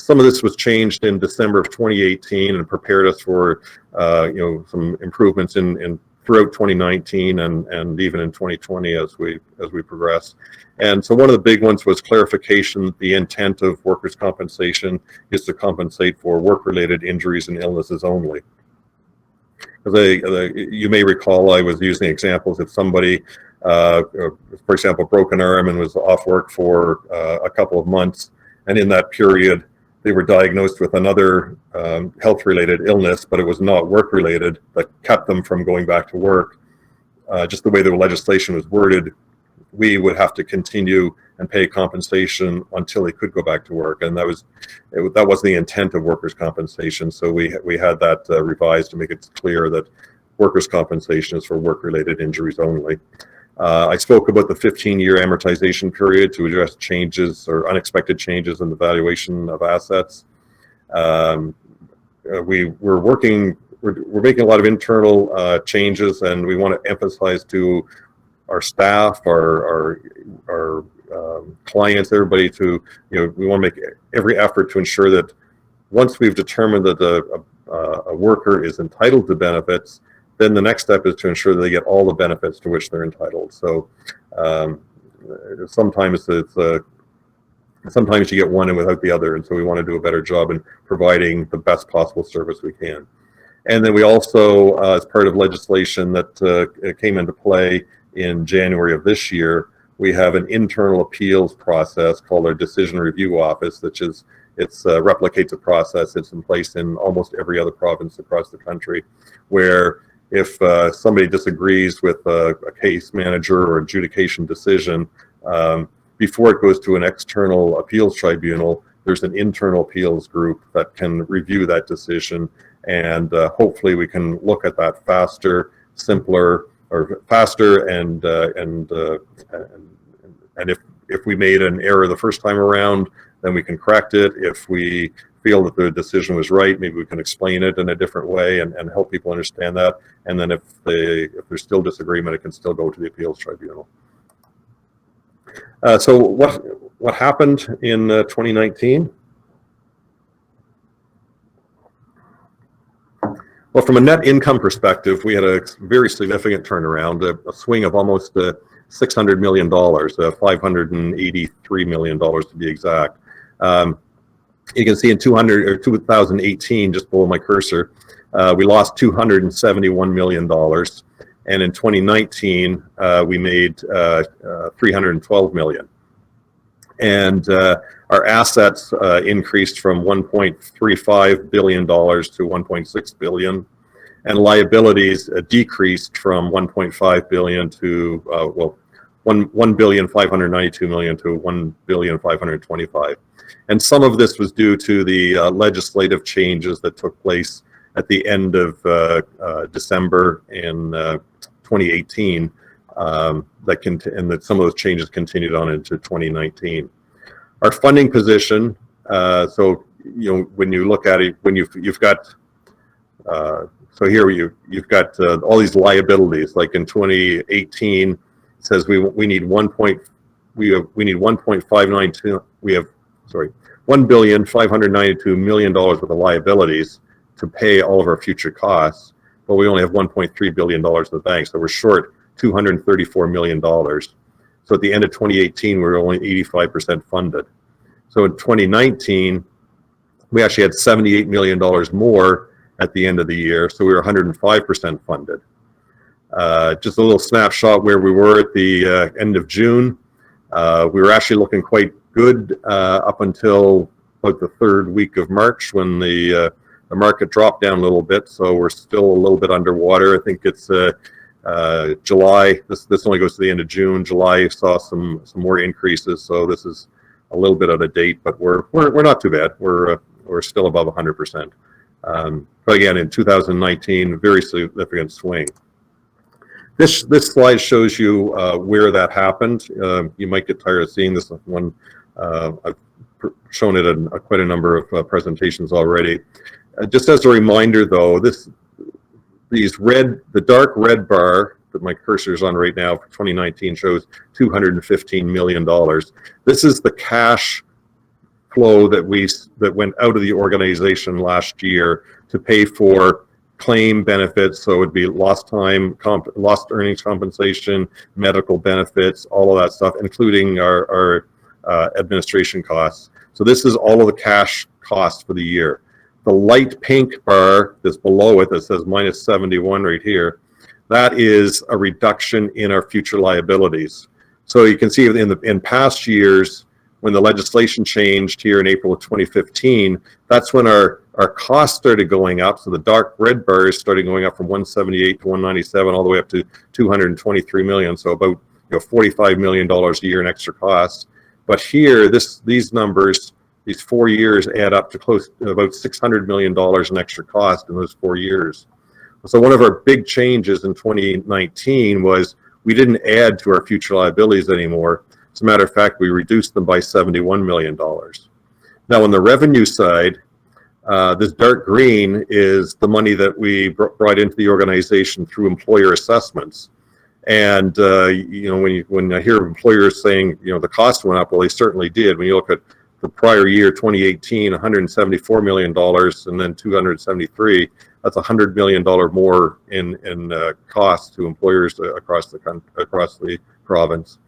Some of this was changed in December of 2018 and prepared us for some improvements in throughout 2019 and even in 2020 as we progress. And so one of the big ones was clarification. The intent of workers' compensation is to compensate for work-related injuries and illnesses only. You may recall I was using examples if somebody, for example, broke an arm and was off work for a couple of months, and in that period they were diagnosed with another health-related illness, but it was not work-related, that kept them from going back to work. Just the way the legislation was worded, we would have to continue and pay compensation until they could go back to work, and that was the intent of workers' compensation. So we had that revised to make it clear that workers' compensation is for work-related injuries only. I spoke about the 15-year amortization period to address changes or unexpected changes in the valuation of assets. We're making a lot of internal changes, and we want to emphasize to our staff, our clients, everybody we want to make every effort to ensure that once we've determined that a worker is entitled to benefits, then the next step is to ensure that they get all the benefits to which they're entitled. So sometimes you get one and without the other, and so we want to do a better job in providing the best possible service we can. And then we also, as part of legislation that came into play in January of this year, we have an internal appeals process called our Decision Review Office, which replicates a process that's in place in almost every other province across the country, where if somebody disagrees with a case manager or adjudication decision, before it goes to an external appeals tribunal, there's an internal appeals group that can review that decision, and hopefully we can look at that faster, simpler, or faster, and if we made an error the first time around, then we can correct it. If we feel that the decision was right, maybe we can explain it in a different way and help people understand that. And then if there's still disagreement, it can still go to the appeals tribunal. So what happened in 2019? Well, from a net income perspective, we had a very significant turnaround, a swing of almost $600 million, $583 million to be exact. You can see in 2018, just below my cursor, we lost $271 million. And in 2019, we made $312 million. And our assets increased from $1.35 billion to $1.6 billion. And liabilities decreased from $1.5 billion to, $1,592 million to $1,525. And some of this was due to the legislative changes that took place at the end of December in 2018, and that some of those changes continued on into 2019. Our funding position, so when you look at it, when you've got so here you've got all these liabilities. Like in 2018, it says we need $1,592 million worth of liabilities to pay all of our future costs, but we only have $1.3 billion in the bank, so we're short $234 million. So at the end of 2018, we were only 85% funded. So in 2019, we actually had $78 million more at the end of the year, so we were 105% funded. Just a little snapshot where we were at the end of June. We were actually looking quite good up until about the third week of March, when the market dropped down a little bit, so we're still a little bit underwater. I think it's July. This only goes to the end of June. July saw some more increases, so this is a little bit out of date, but we're not too bad. We're still above 100%. But again, in 2019, very significant swing. This slide shows you where that happened. You might get tired of seeing this one. I've shown it in quite a number of presentations already. Just as a reminder, though, the dark red bar that my cursor is on right now for 2019 shows $215 million. This is the cash flow that went out of the organization last year to pay for claim benefits. So it would be lost earnings compensation, medical benefits, all of that stuff, including our administration costs. So this is all of the cash costs for the year. The light pink bar that's below it that says minus 71 right here, that is a reduction in our future liabilities. So you can see in past years, when the legislation changed here in April of 2015, that's when our costs started going up. So the dark red bars started going up from 178 to 197, all the way up to 223 million. So about $45 million a year in extra costs. But here, these numbers, these 4 years add up to close to about $600 million in extra cost in those 4 years. So one of our big changes in 2019 was we didn't add to our future liabilities anymore. As a matter of fact, we reduced them by $71 million. Now on the revenue side, this dark green is the money that we brought into the organization through employer assessments. And when I hear employers saying the cost went up, well, they certainly did. When you look at the prior year, 2018, $174 million, and then 273. That's $100 million more in costs to employers across the province.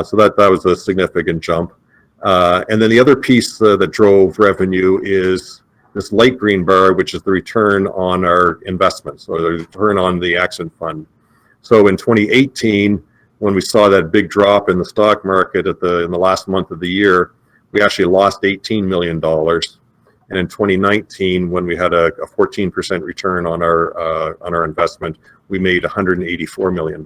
So that was a significant jump. And then the other piece that drove revenue is this light green bar, which is the return on our investments, or the return on the accident fund. So in 2018, when we saw that big drop in the stock market in the last month of the year, we actually lost $18 million. And in 2019, when we had a 14% return on our investment, we made $184 million.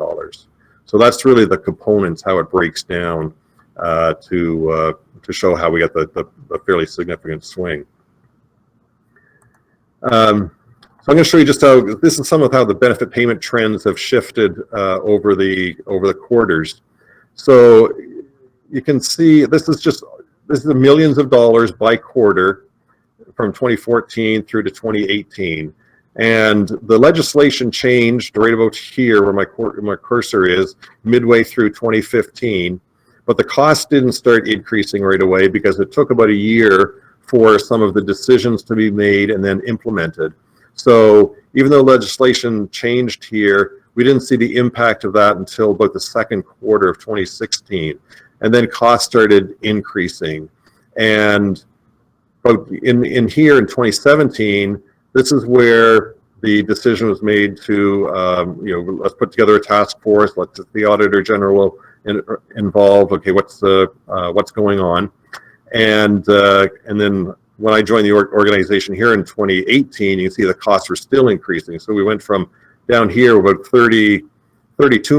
So that's really the components, how it breaks down to show how we got the fairly significant swing. So I'm going to show you just how this is some of how the benefit payment trends have shifted over the quarters. So you can see this is the millions of dollars by quarter from 2014 through to 2018. And the legislation changed right about here where my cursor is midway through 2015, but the cost didn't start increasing right away because it took about a year for some of the decisions to be made and then implemented. So even though legislation changed here, we didn't see the impact of that until about the second quarter of 2016. And then costs started increasing. And in here in 2017, this is where the decision was made to, let's put together a task force. Let's get the Auditor General involved. Okay, what's going on? And then when I joined the organization here in 2018, you can see the costs were still increasing. So we went from down here about $32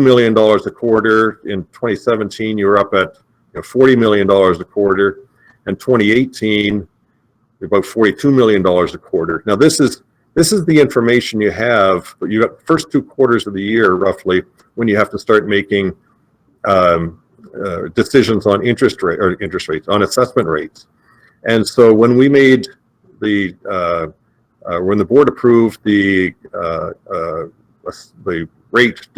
million a quarter. In 2017, you were up at $40 million a quarter. In 2018, about $42 million a quarter. Now this is the information you have. You got the first 2 quarters of the year roughly when you have to start making decisions on interest rates, on assessment rates. And so when we made when the board approved the rate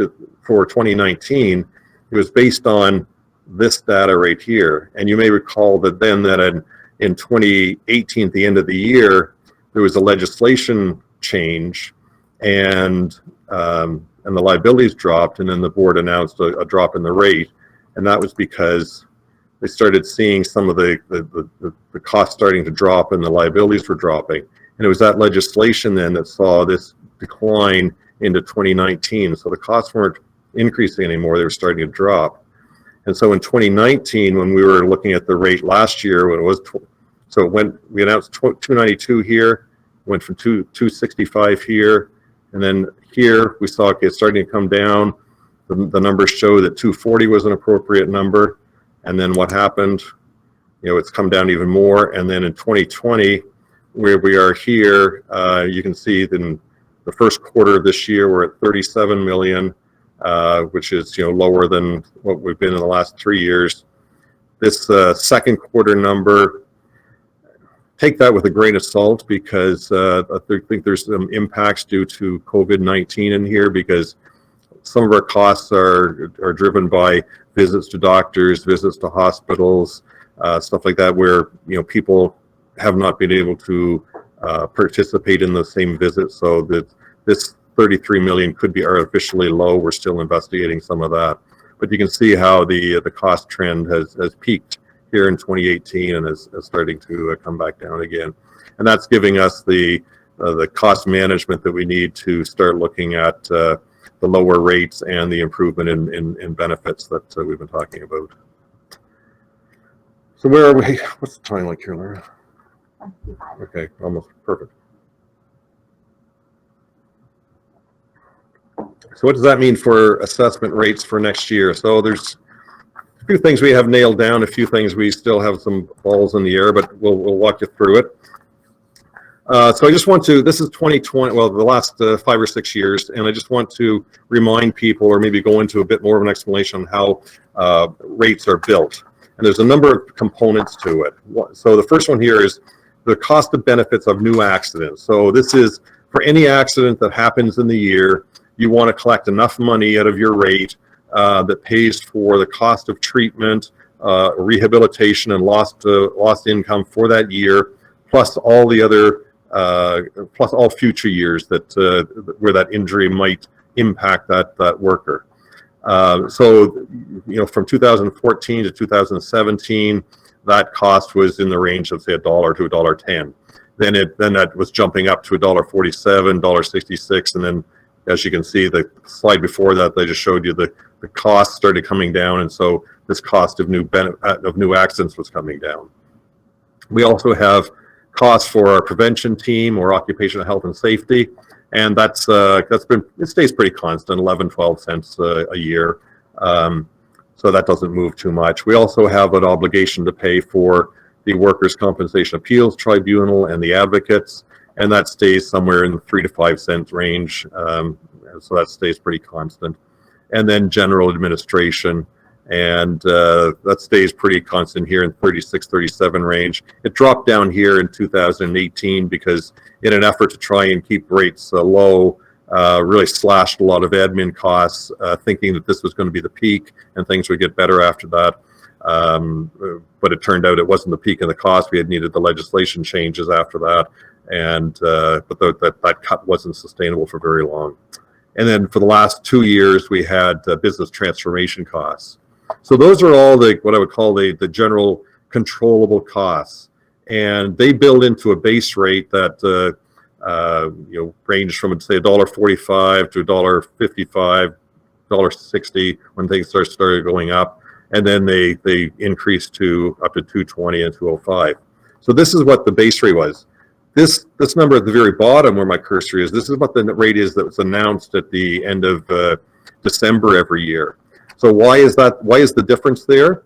for 2019, it was based on this data right here. And you may recall that then that in 2018, at the end of the year, there was a legislation change, and the liabilities dropped, and then the board announced a drop in the rate, and that was because they started seeing some of the costs starting to drop and the liabilities were dropping. And it was that legislation then that saw this decline into 2019. So the costs weren't increasing anymore, they were starting to drop. And so in 2019, when we were looking at the rate last year, when it was, we announced 292 here, went from 265 here, and then here we saw it starting to come down. The numbers show that 240 was an appropriate number. And then what happened, it's come down even more. And then in 2020, where we are here, you can see that in the first quarter of this year, we're at 37 million, which is lower than what we've been in the last 3 years. This second quarter number, take that with a grain of salt, because I think there's some impacts due to COVID-19 in here, because some of our costs are driven by visits to doctors, visits to hospitals, stuff like that, where people have not been able to participate in the same visit. So that this 33 million could be artificially low. We're still investigating some of that, but you can see how the cost trend has peaked here in 2018 and is starting to come back down again. And that's giving us the cost management that we need to start looking at the lower rates and the improvement in benefits that we've been talking about. So where are we? What's the time like here, Laura? Okay, almost perfect. So what does that mean for assessment rates for next year? So there's a few things we have nailed down, a few things we still have some balls in the air, but we'll walk you through it. So I just want to, this is 2020, well, the last 5 or 6 years, and I just want to remind people, or maybe go into a bit more of an explanation on how rates are built. And there's a number of components to it. So the first one here is the cost of benefits of new accidents. So this is for any accident that happens in the year, you want to collect enough money out of your rate that pays for the cost of treatment, rehabilitation, and lost income for that year, plus all the other, plus all future years that where that injury might impact that worker. So, from 2014 to 2017, that cost was in the range of say $1 to $1.10. Then that was jumping up to $1.47, $1.66, and then, as you can see, the slide before that, they just showed you the cost started coming down, and so this cost of new accidents was coming down. We also have costs for our prevention team or occupational health and safety, and it stays pretty constant, 11-12 cents a year. So that doesn't move too much. We also have an obligation to pay for the Workers' Compensation Appeals Tribunal and the advocates, and that stays somewhere in the 3 to 5 cent range. So that stays pretty constant. And then general administration, and that stays pretty constant here in 36-37 range. It dropped down here in 2018 because in an effort to try and keep rates low, really slashed a lot of admin costs, thinking that this was going to be the peak and things would get better after that. But it turned out it wasn't the peak in the cost. We had needed the legislation changes after that, and but that cut wasn't sustainable for very long. And then for the last 2 years, we had business transformation costs. So those are all what I would call the general controllable costs, and they build into a base rate that range from say $1.45 to $1.55, $1.60 when things started going up, and then they increased to up to $2.20 and $2.05. So this is what the base rate was. This number at the very bottom where my cursor is, this is what the rate is that was announced at the end of December every year. So why is that? Why is the difference there?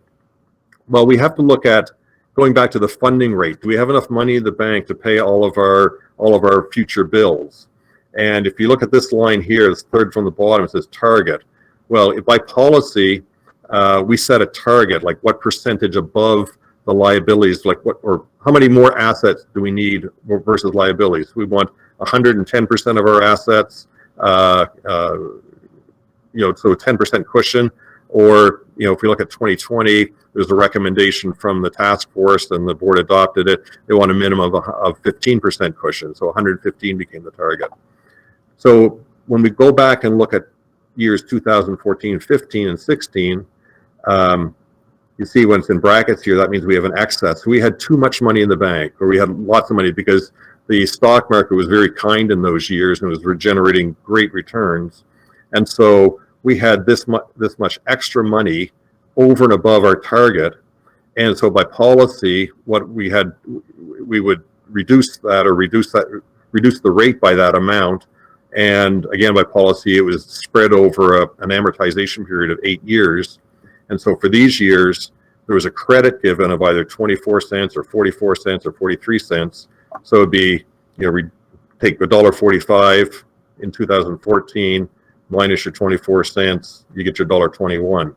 Well, we have to look at going back to the funding rate. Do we have enough money in the bank to pay all of our future bills? And if you look at this line here, it's third from the bottom, it says target. Well, by policy, we set a target, like what percentage above the liabilities, like or how many more assets do we need versus liabilities? We want 110% of our assets, so a 10% cushion. Or, if we look at 2020, there's a recommendation from the task force and the board adopted it. They want a minimum of 15% cushion. So 115 became the target. So when we go back and look at years 2014, 15, and 16, you see when it's in brackets here, that means we have an excess. We had too much money in the bank, or we had lots of money because the stock market was very kind in those years and was generating great returns. And so we had this much extra money over and above our target. And so by policy, what we would reduce the rate by that amount. And again, by policy, it was spread over an amortization period of 8 years. And so for these years, there was a credit given of either 24 cents or 44 cents or 43 cents. So it'd be, we take $1.45 in 2014, minus your 24 cents, you get your $1.21.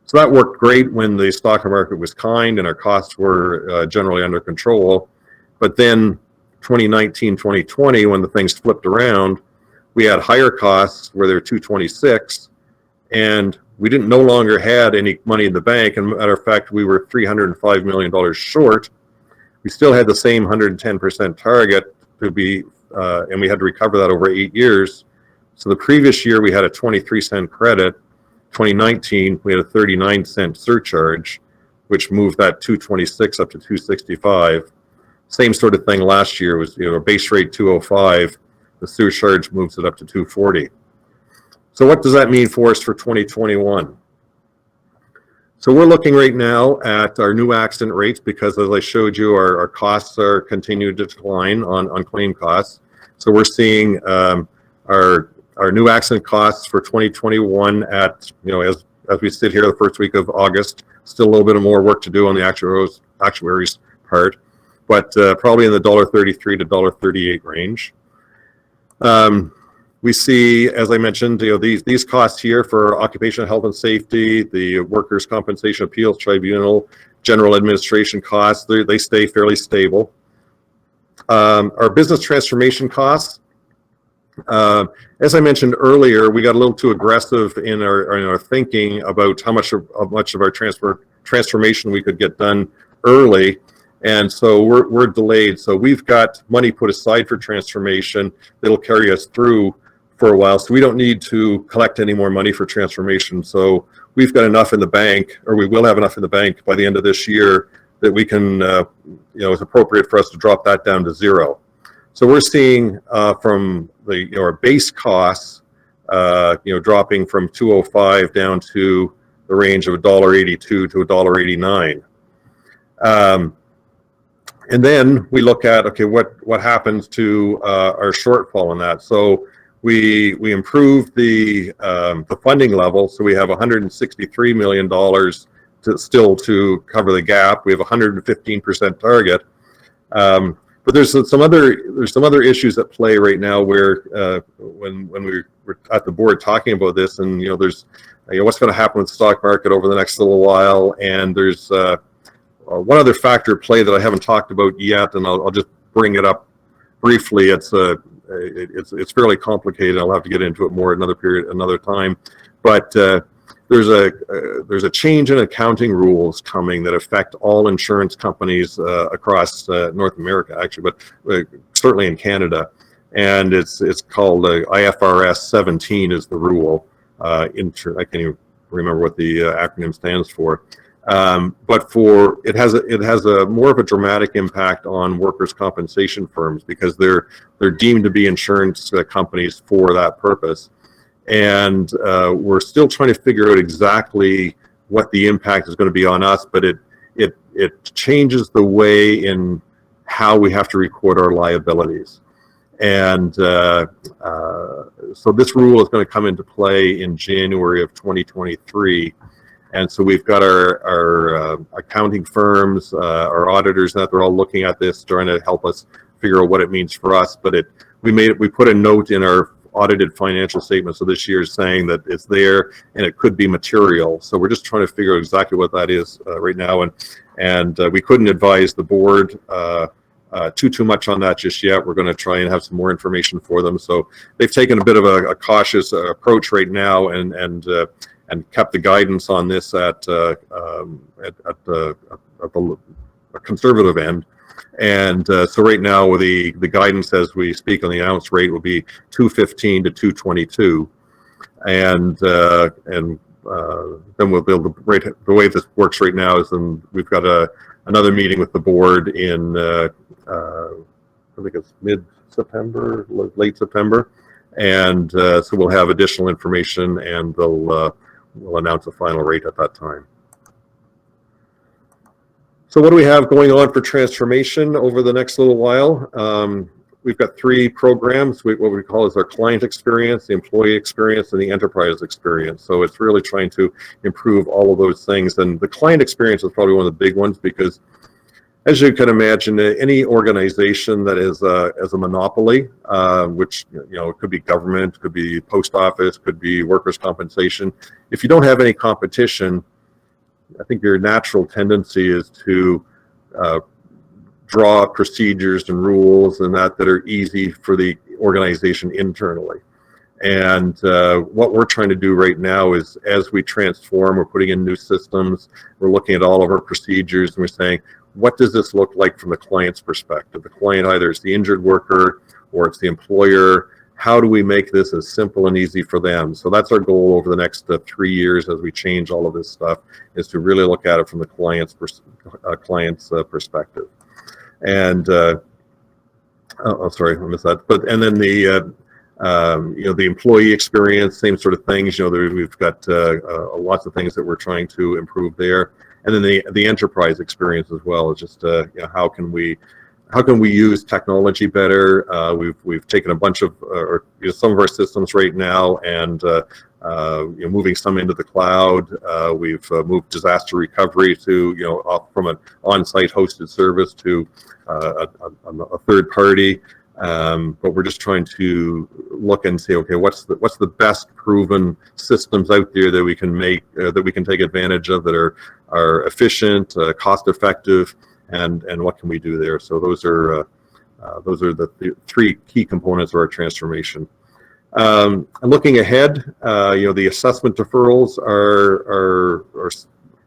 So that worked great when the stock market was kind and our costs were generally under control. But then 2019, 2020, when the things flipped around, we had higher costs where they're $2.26, and we didn't no longer had any money in the bank. And matter of fact, we were $305 million short. We still had the same 110% target to be, and we had to recover that over 8 years. So the previous year we had a 23-cent credit. 2019 we had a 39-cent surcharge, which moved that 226 up to 265. Same sort of thing last year was, base rate 205. The surcharge moves it up to 240. So what does that mean for us for 2021? So we're looking right now at our new accident rates because, as I showed you, our costs are continuing to decline on claim costs. So we're seeing our new accident costs for 2021 at, as we sit here the first week of August, still a little bit more work to do on the actuaries part, but probably in the $1.33 to $1.38 range. We see, as I mentioned, these costs here for occupational health and safety, the Workers' Compensation Appeals Tribunal, general administration costs, they stay fairly stable. Our business transformation costs, as I mentioned earlier, we got a little too aggressive in our thinking about how much of our transformation we could get done early. And so we're delayed. So we've got money put aside for transformation that'll carry us through for a while. So we don't need to collect any more money for transformation. So we've got enough in the bank, or we will have enough in the bank by the end of this year that we can, it's appropriate for us to drop that down to zero. So we're seeing from our base costs, dropping from 205 down to the range of $1.82 to $1.89. And then we look at, okay, what happens to our shortfall in that? So we improved the funding level, so we have $163 million to cover the gap. We have a 115% target, but there's some other issues at play right now where when we were at the board talking about this, and there's what's going to happen with the stock market over the next little while, and there's one other factor at play that I haven't talked about yet, and I'll just bring it up briefly. It's fairly complicated. I'll have to get into it more another time. But there's a change in accounting rules coming that affect all insurance companies across North America, actually, but certainly in Canada. And it's called IFRS 17 is the rule. I can't even remember what the acronym stands for. But it has a more of a dramatic impact on workers' compensation firms because they're deemed to be insurance companies for that purpose, and we're still trying to figure out exactly what the impact is going to be on us. But it changes the way in how we have to record our liabilities, and so this rule is going to come into play in January of 2023. And so we've got our accounting firms, our auditors, that they're all looking at this, trying to help us figure out what it means for us. But we put a note in our audited financial statement, so this year is saying that it's there and it could be material. So we're just trying to figure out exactly what that is right now, and we couldn't advise the board too much on that just yet. We're going to try and have some more information for them. So they've taken a bit of a cautious approach right now, and kept the guidance on this at the conservative end. And so right now the guidance as we speak on the ounce rate will be 215 to 222. And then we'll be able to, the way this works right now is we've got another meeting with the board in, I think it's mid-September, late September. And so we'll have additional information, and we'll announce a final rate at that time. So what do we have going on for transformation over the next little while? We've got 3 programs. What we call is our client experience, the employee experience, and the enterprise experience. So it's really trying to improve all of those things. And the client experience is probably one of the big ones because, as you can imagine, any organization that is as a monopoly, which it could be government, could be post office, could be workers' compensation. If you don't have any competition, I think your natural tendency is to draw procedures and rules and that are easy for the organization internally. And what we're trying to do right now is, as we transform, we're putting in new systems, we're looking at all of our procedures, and we're saying, what does this look like from the client's perspective? The client, either it's the injured worker or it's the employer. How do we make this as simple and easy for them? So that's our goal over the next 3 years as we change all of this stuff, is to really look at it from the client's perspective. And sorry, I missed that. But and then the the employee experience, same sort of things. We've got lots of things that we're trying to improve there. And then the enterprise experience as well is just how can we use technology better? We've taken a bunch of some of our systems right now and moving some into the cloud. We've moved disaster recovery to off from an on-site hosted service to a third party. But we're just trying to look and say, okay, what's the best proven systems out there that we can make that we can take advantage of, that are efficient, cost effective, and what can we do there? So those are the three key components of our transformation. Looking ahead, the assessment deferrals are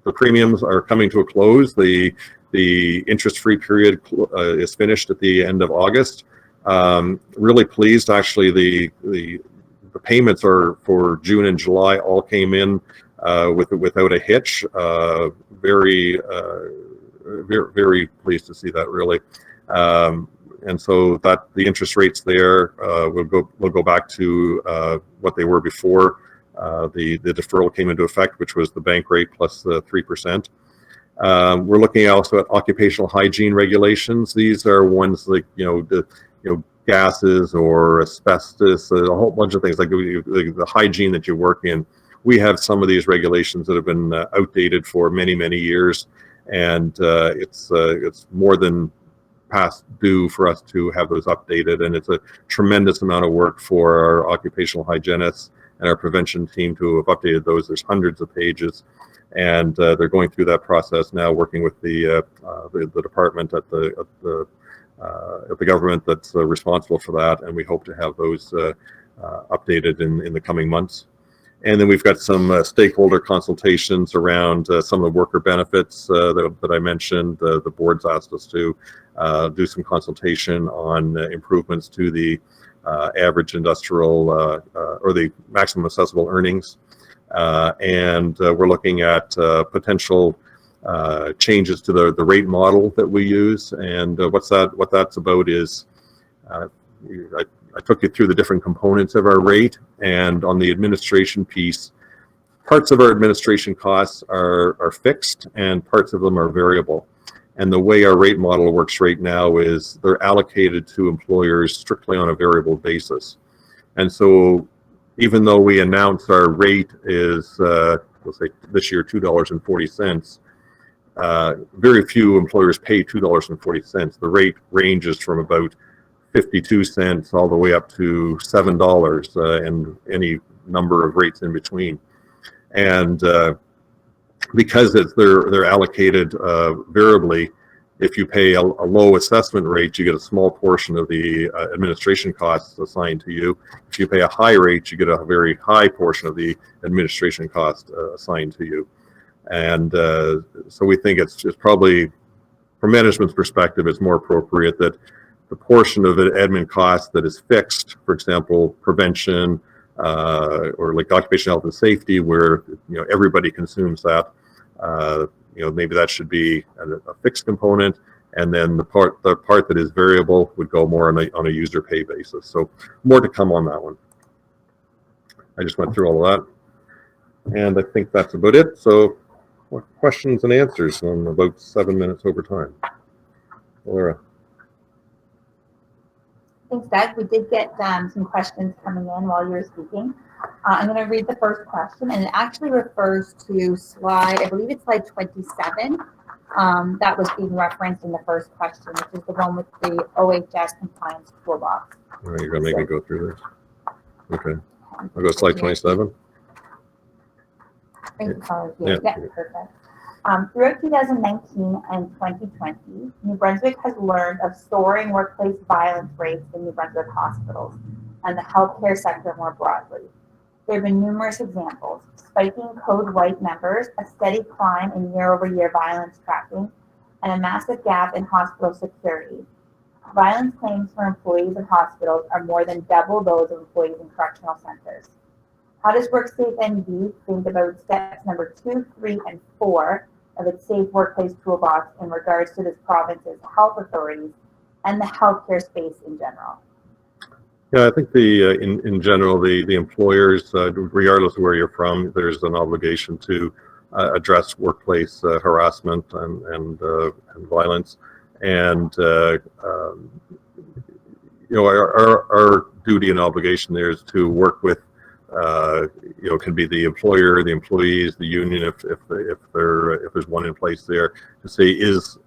the premiums are coming to a close. The interest-free period is finished at the end of August. Really pleased, actually. The payments are for June and July all came in without a hitch. Very pleased to see that, really. And so that the interest rates there will go back to what they were before the deferral came into effect, which was the bank rate plus the 3%. We're looking also at occupational hygiene regulations. These are ones like gases or asbestos, a whole bunch of things like the hygiene that you work in. We have some of these regulations that have been outdated for many years, and it's more than past due for us to have those updated, and it's a tremendous amount of work for our occupational hygienists and our prevention team to have updated those. There's hundreds of pages, and they're going through that process now, working with the department at the government that's responsible for that, and we hope to have those updated in the coming months. And then we've got some stakeholder consultations around some of the worker benefits that I mentioned. The board's asked us to do some consultation on improvements to the average industrial or the maximum assessable earnings. And we're looking at potential changes to the rate model that we use. And what that's about is I took you through the different components of our rate, and on the administration piece, parts of our administration costs are fixed and parts of them are variable. And the way our rate model works right now is they're allocated to employers strictly on a variable basis. And so even though we announce our rate is, let's say this year, $2.40, very few employers pay $2.40. The rate ranges from about 52 cents all the way up to $7 and any number of rates in between. And because they're allocated variably, if you pay a low assessment rate, you get a small portion of the administration costs assigned to you. If you pay a high rate, you get a very high portion of the administration cost assigned to you. And so we think it's probably, from management's perspective, it's more appropriate that the portion of the admin cost that is fixed, for example, prevention or like occupational health and safety, where everybody consumes that, maybe that should be a fixed component, and then the part that is variable would go more on a user pay basis. So more to come on that one. I just went through all of that, and I think that's about it. So questions and answers in about 7 minutes over time. Laura. Thanks, Doug. We did get some questions coming in while you were speaking. I'm going to read the first question, and it actually refers to I believe it's slide 27, that was being referenced in the first question, which is the one with the OHS compliance toolbox. All right, you're going to make me go through this? Okay. I'll go to slide 27. Thank you, Colin. Yeah, perfect. Throughout 2019 and 2020, New Brunswick has learned of soaring workplace violence rates in New Brunswick hospitals. and the healthcare sector more broadly. There have been numerous examples: spiking code white members, a steady climb in year-over-year violence tracking, and a massive gap in hospital security. Violence claims for employees of hospitals are more than double those of employees in correctional centers. How does WorkSafeNB think about steps number 2, 3, and 4 of its Safe Workplace Toolbox in regards to this province's health authorities and the healthcare space in general? Yeah, I think in general, the employers, regardless of where you're from, there's an obligation to address workplace harassment and violence. And our duty and obligation there is to work with, can be the employer, the employees, the union, if there's one in place there, to say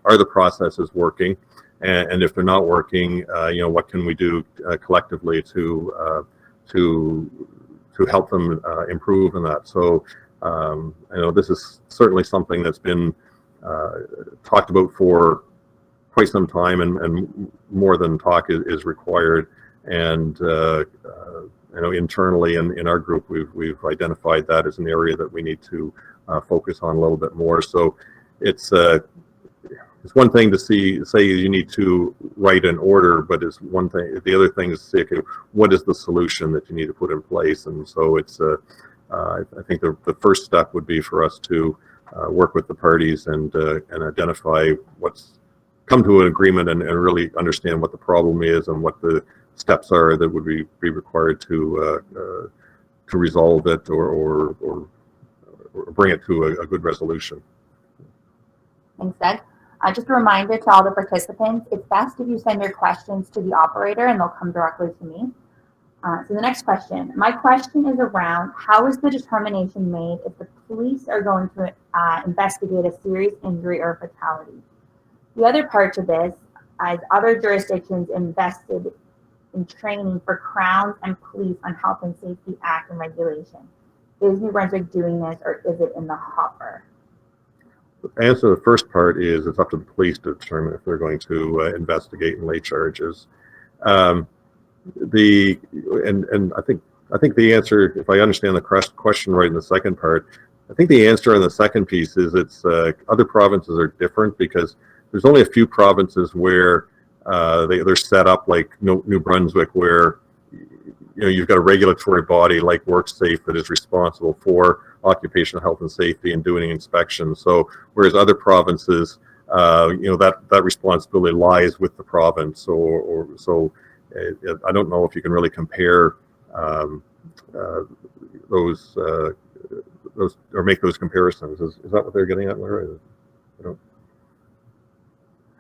are the processes working, and if they're not working, what can we do collectively to help them improve in that. So this is certainly something that's been talked about for quite some time, and more than talk is required. And internally in our group, we've identified that as an area that we need to focus on a little bit more. So it's one thing to say you need to write an order, but it's one thing. The other thing is to say, okay, what is the solution that you need to put in place? And so it's I think the first step would be for us to work with the parties and identify come to an agreement and really understand what the problem is and what the steps are that would be required to resolve it or bring it to a good resolution. Thanks, Doug. Just a reminder to all the participants, it's best if you send your questions to the operator and they'll come directly to me. So the next question. My question is around how is the determination made if the police are going to investigate a serious injury or fatality? The other part to this is other jurisdictions invested in training for crowns and police on Health and Safety Act and regulation. Is New Brunswick doing this, or is it in the hopper? The answer to the first part is it's up to the police to determine if they're going to investigate and lay charges. And I think the answer, if I understand the question right in the second part, I think the answer on the second piece is it's other provinces are different, because there's only a few provinces where they're set up like New Brunswick, where you've got a regulatory body like WorkSafe that is responsible for occupational health and safety and doing inspections. So whereas other provinces, that responsibility lies with the province. So I don't know if you can really compare those or make those comparisons. Is that what they're getting at, Lara?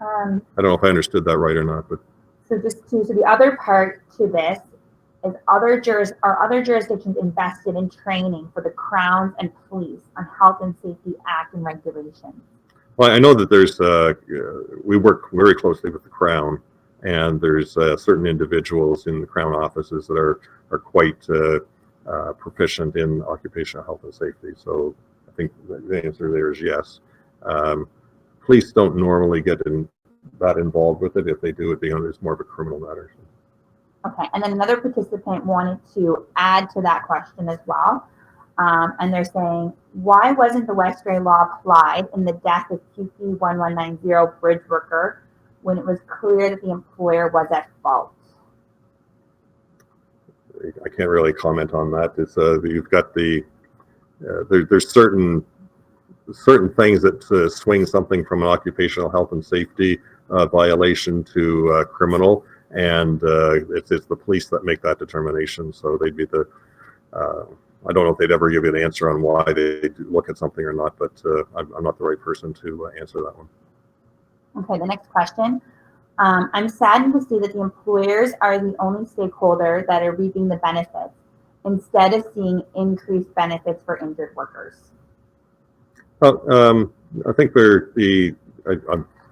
I don't know if I understood that right or not, but so the other part to this is other jurisdictions invested in training for the crowns and police on Health and Safety Act and regulations? Well, I know that there's we work very closely with the Crown, and there's certain individuals in the Crown offices that are quite proficient in occupational health and safety. So I think the answer there is yes. Police don't normally get that involved with it. If they do, it's more of a criminal matter. Okay, and then another participant wanted to add to that question as well. And they're saying, why wasn't the West Grey law applied in the death of QP 1190 bridge worker when it was clear that the employer was at fault? I can't really comment on that. It's you've got there's certain things that swing something from an occupational health and safety violation to criminal, and it's the police that make that determination. So they'd be I don't know if they'd ever give you an answer on why they look at something or not, but I'm not the right person to answer that one. Okay, the next question. I'm saddened to see that the employers are the only stakeholder that are reaping the benefits instead of seeing increased benefits for injured workers. Well, I think I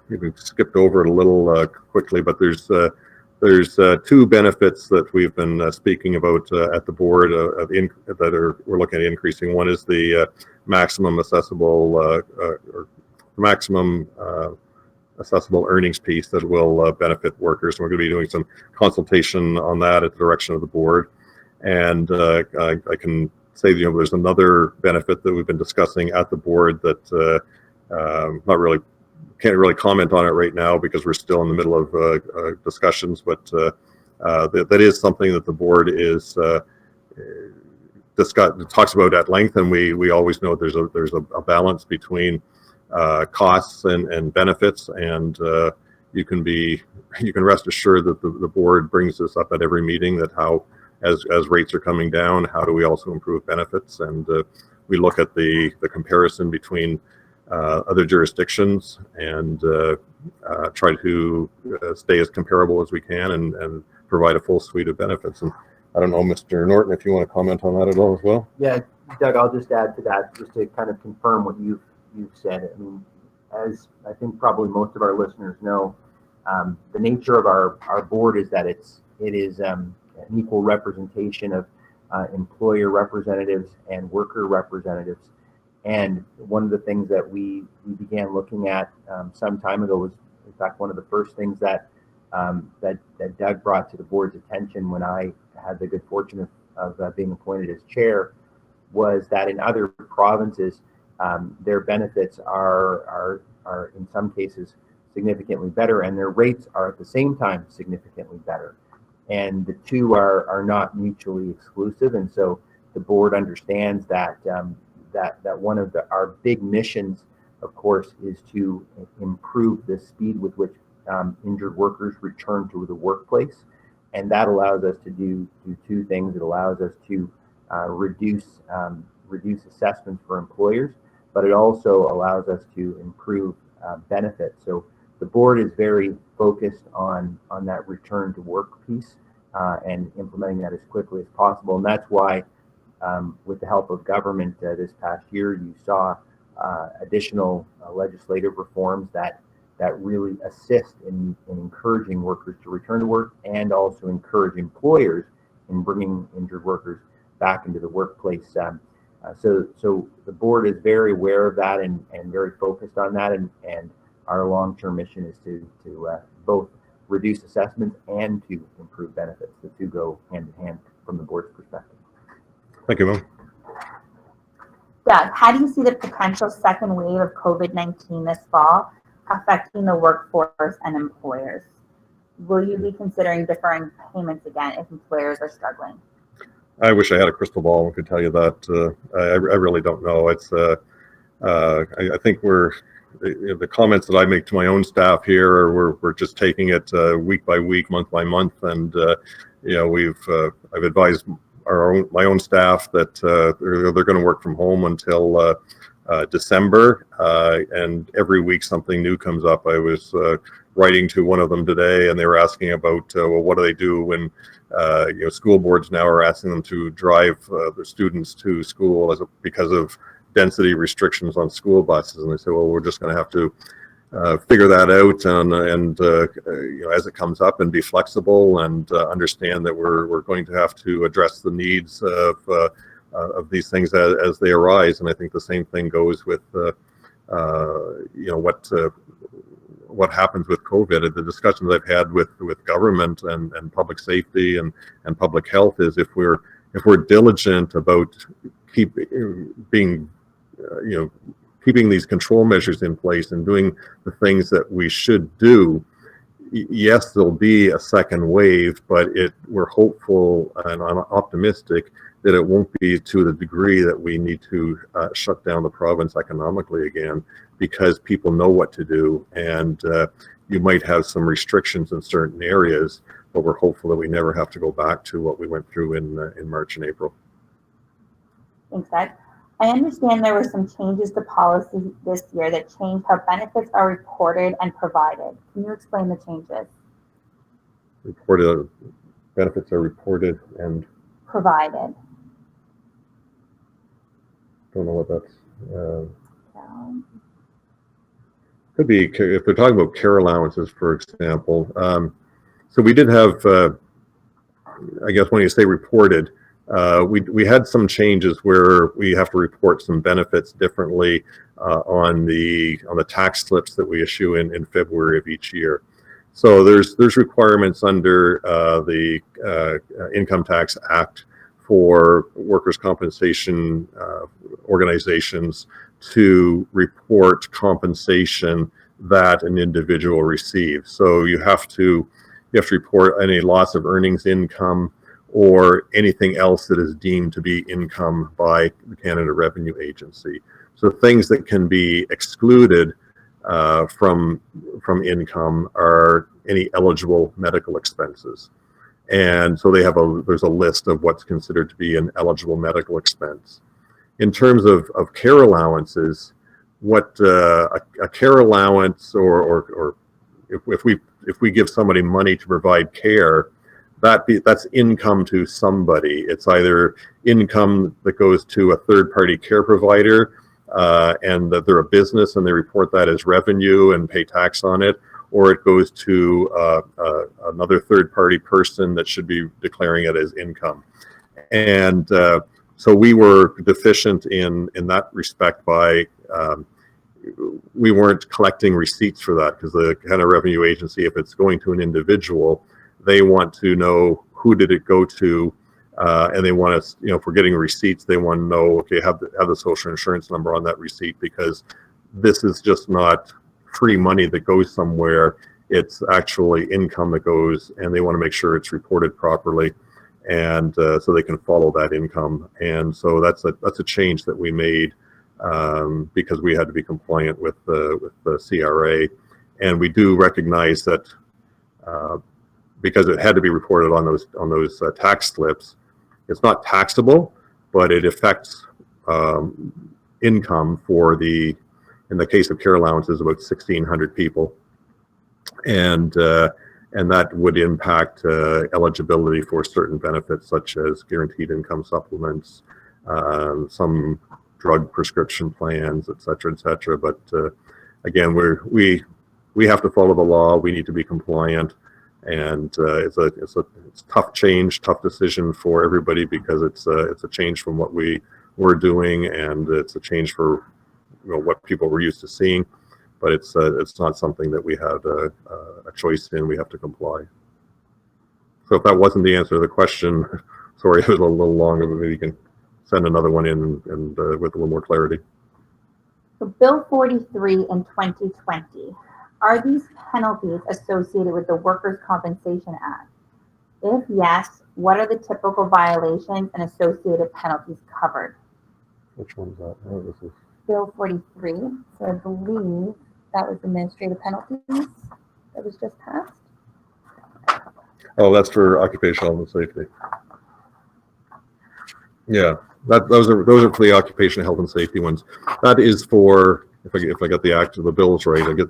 maybe skipped over it a little quickly, but there's two benefits that we've been speaking about at the board we're looking at increasing. One is the maximum assessable or maximum assessable earnings piece that will benefit workers. And we're going to be doing some consultation on that at the direction of the board. And I can say, there's another benefit that we've been discussing at the board that can't really comment on it right now because we're still in the middle of discussions, but that is something that the board is talks about at length, and we always know there's a balance between costs and benefits, and you can rest assured that the board brings this up at every meeting, that how as rates are coming down, how do we also improve benefits, and we look at the comparison between other jurisdictions and try to stay as comparable as we can and provide a full suite of benefits. And I don't know, Mr. Norton, if you want to comment on that at all as well. Yeah, Doug, I'll just add to that, just to kind of confirm what you've said. I mean, as I think probably most of our listeners know, the nature of our board is that it is an equal representation of employer representatives and worker representatives. And one of the things that we began looking at some time ago was, in fact, one of the first things that Doug brought to the board's attention when I had the good fortune of being appointed as chair, was that in other provinces, their benefits are in some cases significantly better, and their rates are at the same time significantly better. And the two are not mutually exclusive. And so the board understands that that one of our big missions, of course, is to improve the speed with which injured workers return to the workplace. And that allows us to do two things. It allows us to reduce assessments for employers, but it also allows us to improve benefits. So the board is very focused on that return to work piece and implementing that as quickly as possible. And that's why, with the help of government this past year, you saw additional legislative reforms that really assist in encouraging workers to return to work, and also encourage employers in bringing injured workers back into the workplace. So the board is very aware of that and very focused on that, and our long-term mission is to both reduce assessments and to improve benefits. The two go hand in hand from the board's perspective. Thank you, Mo. Doug, how do you see the potential second wave of COVID-19 this fall affecting the workforce and employers? Will you be considering deferring payments again if employers are struggling? I wish I had a crystal ball and could tell you that. I really don't know. It's I think the comments that I make to my own staff here, we're just taking it week by week, month by month, and I've advised my own staff that they're going to work from home until December, and every week something new comes up. I was writing to one of them today, and they were asking about well, what do they do when school boards now are asking them to drive their students to school because of density restrictions on school buses, and they say, well, we're just going to have to figure that out and as it comes up, and be flexible and understand that we're going to have to address the needs of these things as they arise. And I think the same thing goes with what happens with COVID. The discussions I've had with government and public safety and public health is if we're diligent about keeping these control measures in place and doing the things that we should do, yes, there'll be a second wave, but we're hopeful and optimistic that it won't be to the degree that we need to shut down the province economically again, because people know what to do, and you might have some restrictions in certain areas, but we're hopeful that we never have to go back to what we went through in March and April. Thanks, Doug. I understand there were some changes to policy this year that changed how benefits are reported and provided. Can you explain the changes? Benefits are reported and provided. Don't know what that's. Could be if they're talking about care allowances, for example. So we did have, I guess when you say reported, we had some changes where we have to report some benefits differently on the tax slips that we issue in February of each year. So there's requirements under the Income Tax Act for workers' compensation organizations to report compensation that an individual receives. So you have to report any loss of earnings income or anything else that is deemed to be income by the Canada Revenue Agency. So things that can be excluded from income are any eligible medical expenses. And so there's a list of what's considered to be an eligible medical expense. In terms of care allowances, what a care allowance or if we give somebody money to provide care, that's income to somebody. It's either income that goes to a third-party care provider and that they're a business and they report that as revenue and pay tax on it, or it goes to another third-party person that should be declaring it as income. And so we were deficient in that respect by we weren't collecting receipts for that, because the Canada Revenue Agency, if it's going to an individual, they want to know who did it go to, and they want us, if we're getting receipts, they want to know, okay, have the social insurance number on that receipt, because this is just not free money that goes somewhere. It's actually income that goes, and they want to make sure it's reported properly, and so they can follow that income. And so that's a change that we made because we had to be compliant with the CRA, and we do recognize that because it had to be reported on those tax slips, it's not taxable, but it affects income for in the case of care allowances, about 1,600 people, and that would impact eligibility for certain benefits such as guaranteed income supplements, some drug prescription plans, et cetera, et cetera. But again, we have to follow the law. We need to be compliant, and it's a tough change, tough decision for everybody, because it's a change from what we were doing, and it's a change for what people were used to seeing. But it's not something that we had a choice in. We have to comply. So if that wasn't the answer to the question, sorry, it was a little longer, but maybe you can send another one in and with a little more clarity. So Bill 43 in 2020, are these penalties associated with the Workers' Compensation Act? If yes, what are the typical violations and associated penalties covered? Which one is that? Oh, this is Bill 43. So I believe that was administrative penalties that was just passed. Oh, that's for occupational health and safety. Yeah, those are for the occupational health and safety ones. That is for, if I get the act of the bills right, I get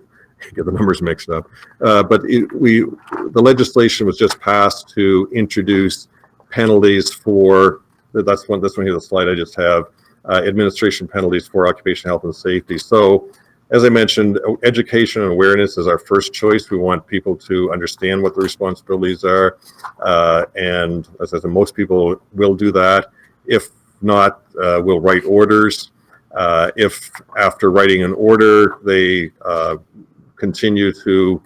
the numbers mixed up. But the legislation was just passed to introduce penalties for, this one here, the slide I just have, administration penalties for occupational health and safety. So as I mentioned, education and awareness is our first choice. We want people to understand what the responsibilities are. And as I said, most people will do that. If not, we'll write orders. If after writing an order, they continue to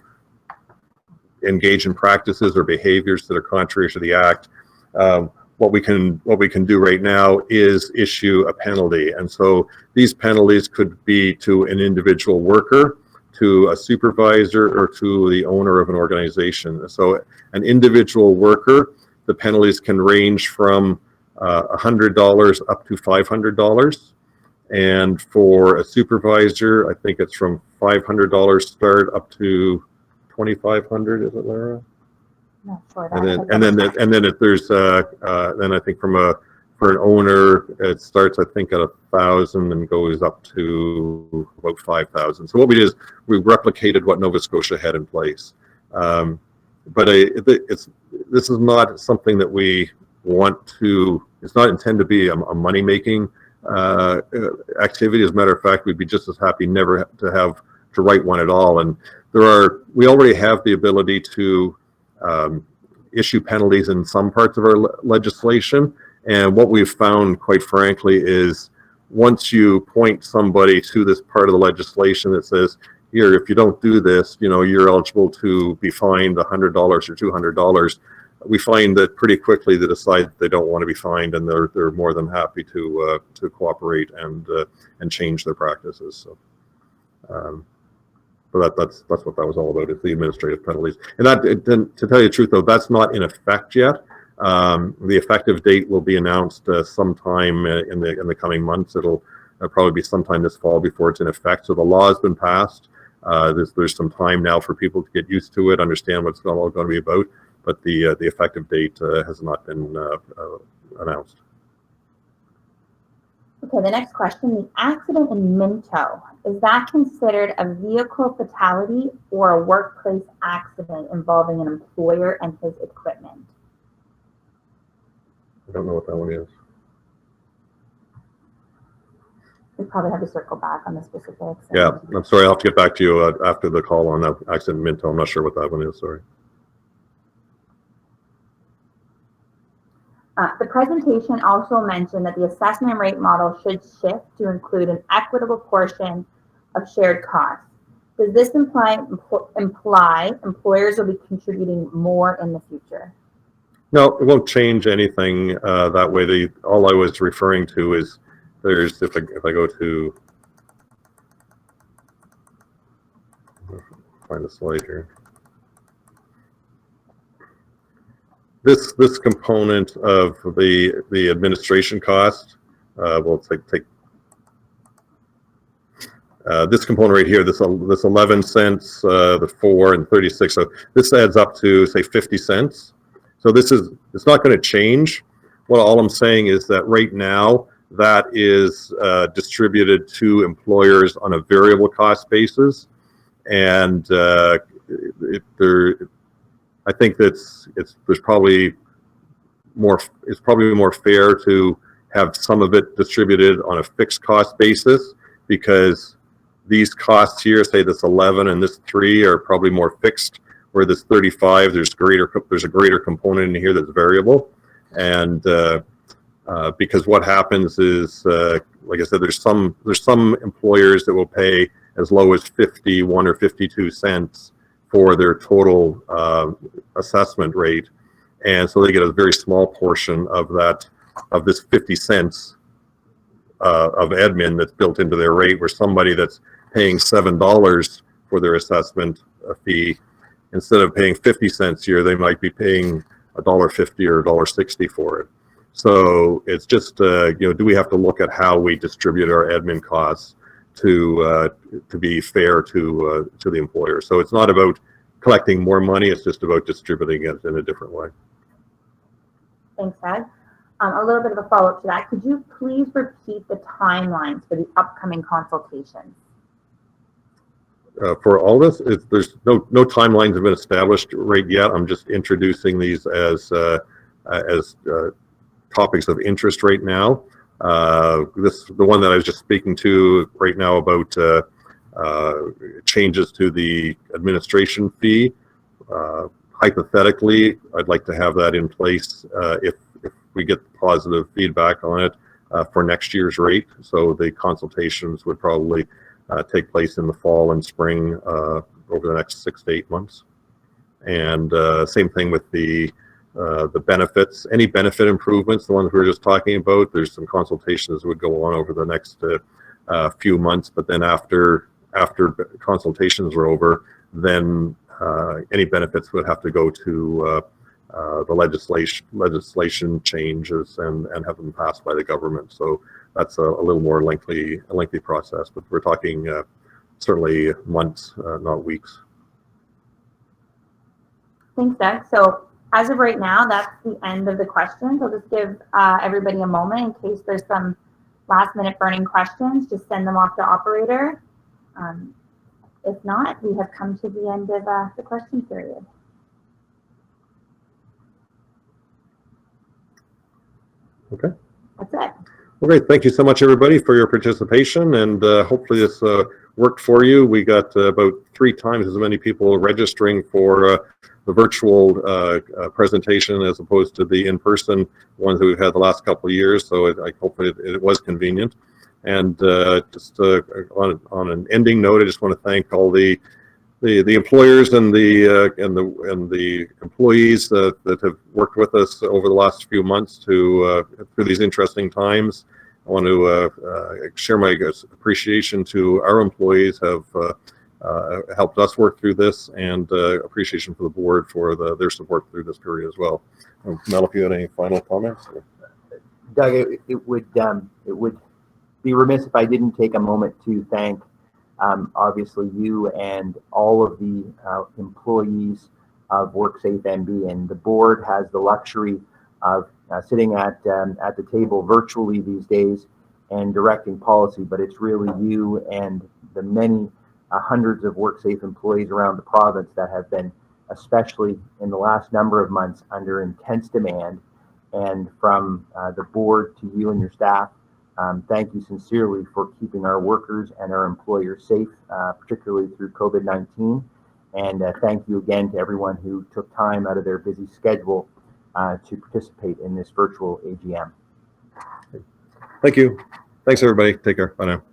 engage in practices or behaviors that are contrary to the act, what we can do right now is issue a penalty. And so these penalties could be to an individual worker, to a supervisor, or to the owner of an organization. So an individual worker, the penalties can range from $100 up to $500. And for a supervisor, I think it's from $500 start up to $2,500. Is it, Lara? Not sure. And then if there's then I think for an owner, it starts I think at 1,000 and goes up to about 5,000. So what we did is we replicated what Nova Scotia had in place. But this is not something that we want to. It's not intended to be a money-making activity. As a matter of fact, we'd be just as happy never to have to write one at all. And we already have the ability to issue penalties in some parts of our legislation, And what we've found, quite frankly, is once you point somebody to this part of the legislation that says, here, if you don't do this, you know, you're eligible to be fined $100 or $200. We find that pretty quickly they decide they don't want to be fined, and they're more than happy to cooperate and change their practices. So, but that's what that was all about. Is the administrative penalties, and that to tell you the truth though, that's not in effect yet. The effective date will be announced sometime in the coming months. It'll probably be sometime this fall before it's in effect. So the law has been passed. There's some time now for people to get used to it, understand what's all going to be about. But the effective date has not been announced. Okay, the next question, the accident in Minto, is that considered a vehicle fatality or a workplace accident involving an employer and his equipment? I don't know what that one is. We probably have to circle back on the specifics. Yeah, I'm sorry. I'll have to get back to you after the call on that accident in Minto. I'm not sure what that one is. Sorry. The presentation also mentioned that the assessment rate model should shift to include an equitable portion of shared costs. Does this imply employers will be contributing more in the future? No, it won't change anything that way. All I was referring to is there's, if I go to find the slide here. This component of the administration cost, we'll take this component right here, this 11 cents, the 4 and 36. So this adds up to say 50 cents. So it's not going to change. Well, all I'm saying is that right now that is distributed to employers on a variable cost basis, and I think it's probably more fair to have some of it distributed on a fixed cost basis, because these costs here, say this 11 and this 3, are probably more fixed, where this 35 there's a greater component in here that's variable. And because what happens is, like I said, there's some employers that will pay as low as 51 or 52 cents for their total assessment rate, and so they get a very small portion of this 50 cents of admin that's built into their rate, where somebody that's paying $7 for their assessment fee, instead of paying 50 cents here, they might be paying $1.50 or $1.60 for it. So it's just do we have to look at how we distribute our admin costs to be fair to the employer. So it's not about collecting more money, it's just about distributing it in a different way. Thanks, Doug. A little bit of a follow-up to that. Could you please repeat the timelines for the upcoming consultations? For all this, there's no timelines have been established right yet. I'm just introducing these as topics of interest right now. The one that I was just speaking to right now about changes to the administration fee. Hypothetically, I'd like to have that in place if we get positive feedback on it for next year's rate. So the consultations would probably take place in the fall and spring over the next 6 to 8 months. And same thing with the benefits, any benefit improvements, the ones we were just talking about. There's some consultations that would go on over the next few months, but then after consultations are over, then any benefits would have to go to the legislation changes and have them passed by the government. So that's a little more lengthy process, but we're talking certainly months, not weeks. Thanks, Doug. So as of right now, that's the end of the questions. I'll just give everybody a moment in case there's some last minute burning questions. Just send them off to operator. If not, we have come to the end of the question period. Okay. That's it. Well, great. Thank you so much, everybody, for your participation, and hopefully this worked for you. We got about 3 times as many people registering for the virtual presentation as opposed to the in-person ones that we've had the last couple of years. So I hopefully it was convenient. And just on an ending note, I just want to thank all the employers and the employees that have worked with us over the last few months through these interesting times. I want to share my appreciation to our employees who have helped us work through this, and appreciation for the board for their support through this period as well. Mel, if you had any final comments? Doug, it would be remiss if I didn't take a moment to thank obviously you and all of the employees of WorkSafeNB, and the board has the luxury of sitting at the table virtually these days and directing policy, but it's really you and the many hundreds of WorkSafe employees around the province that have been, especially in the last number of months, under intense demand. And from the board to you and your staff, thank you sincerely for keeping our workers and our employers safe, particularly through COVID-19. And thank you again to everyone who took time out of their busy schedule to participate in this virtual AGM. Thank you. Thanks, everybody. Take care. Bye now.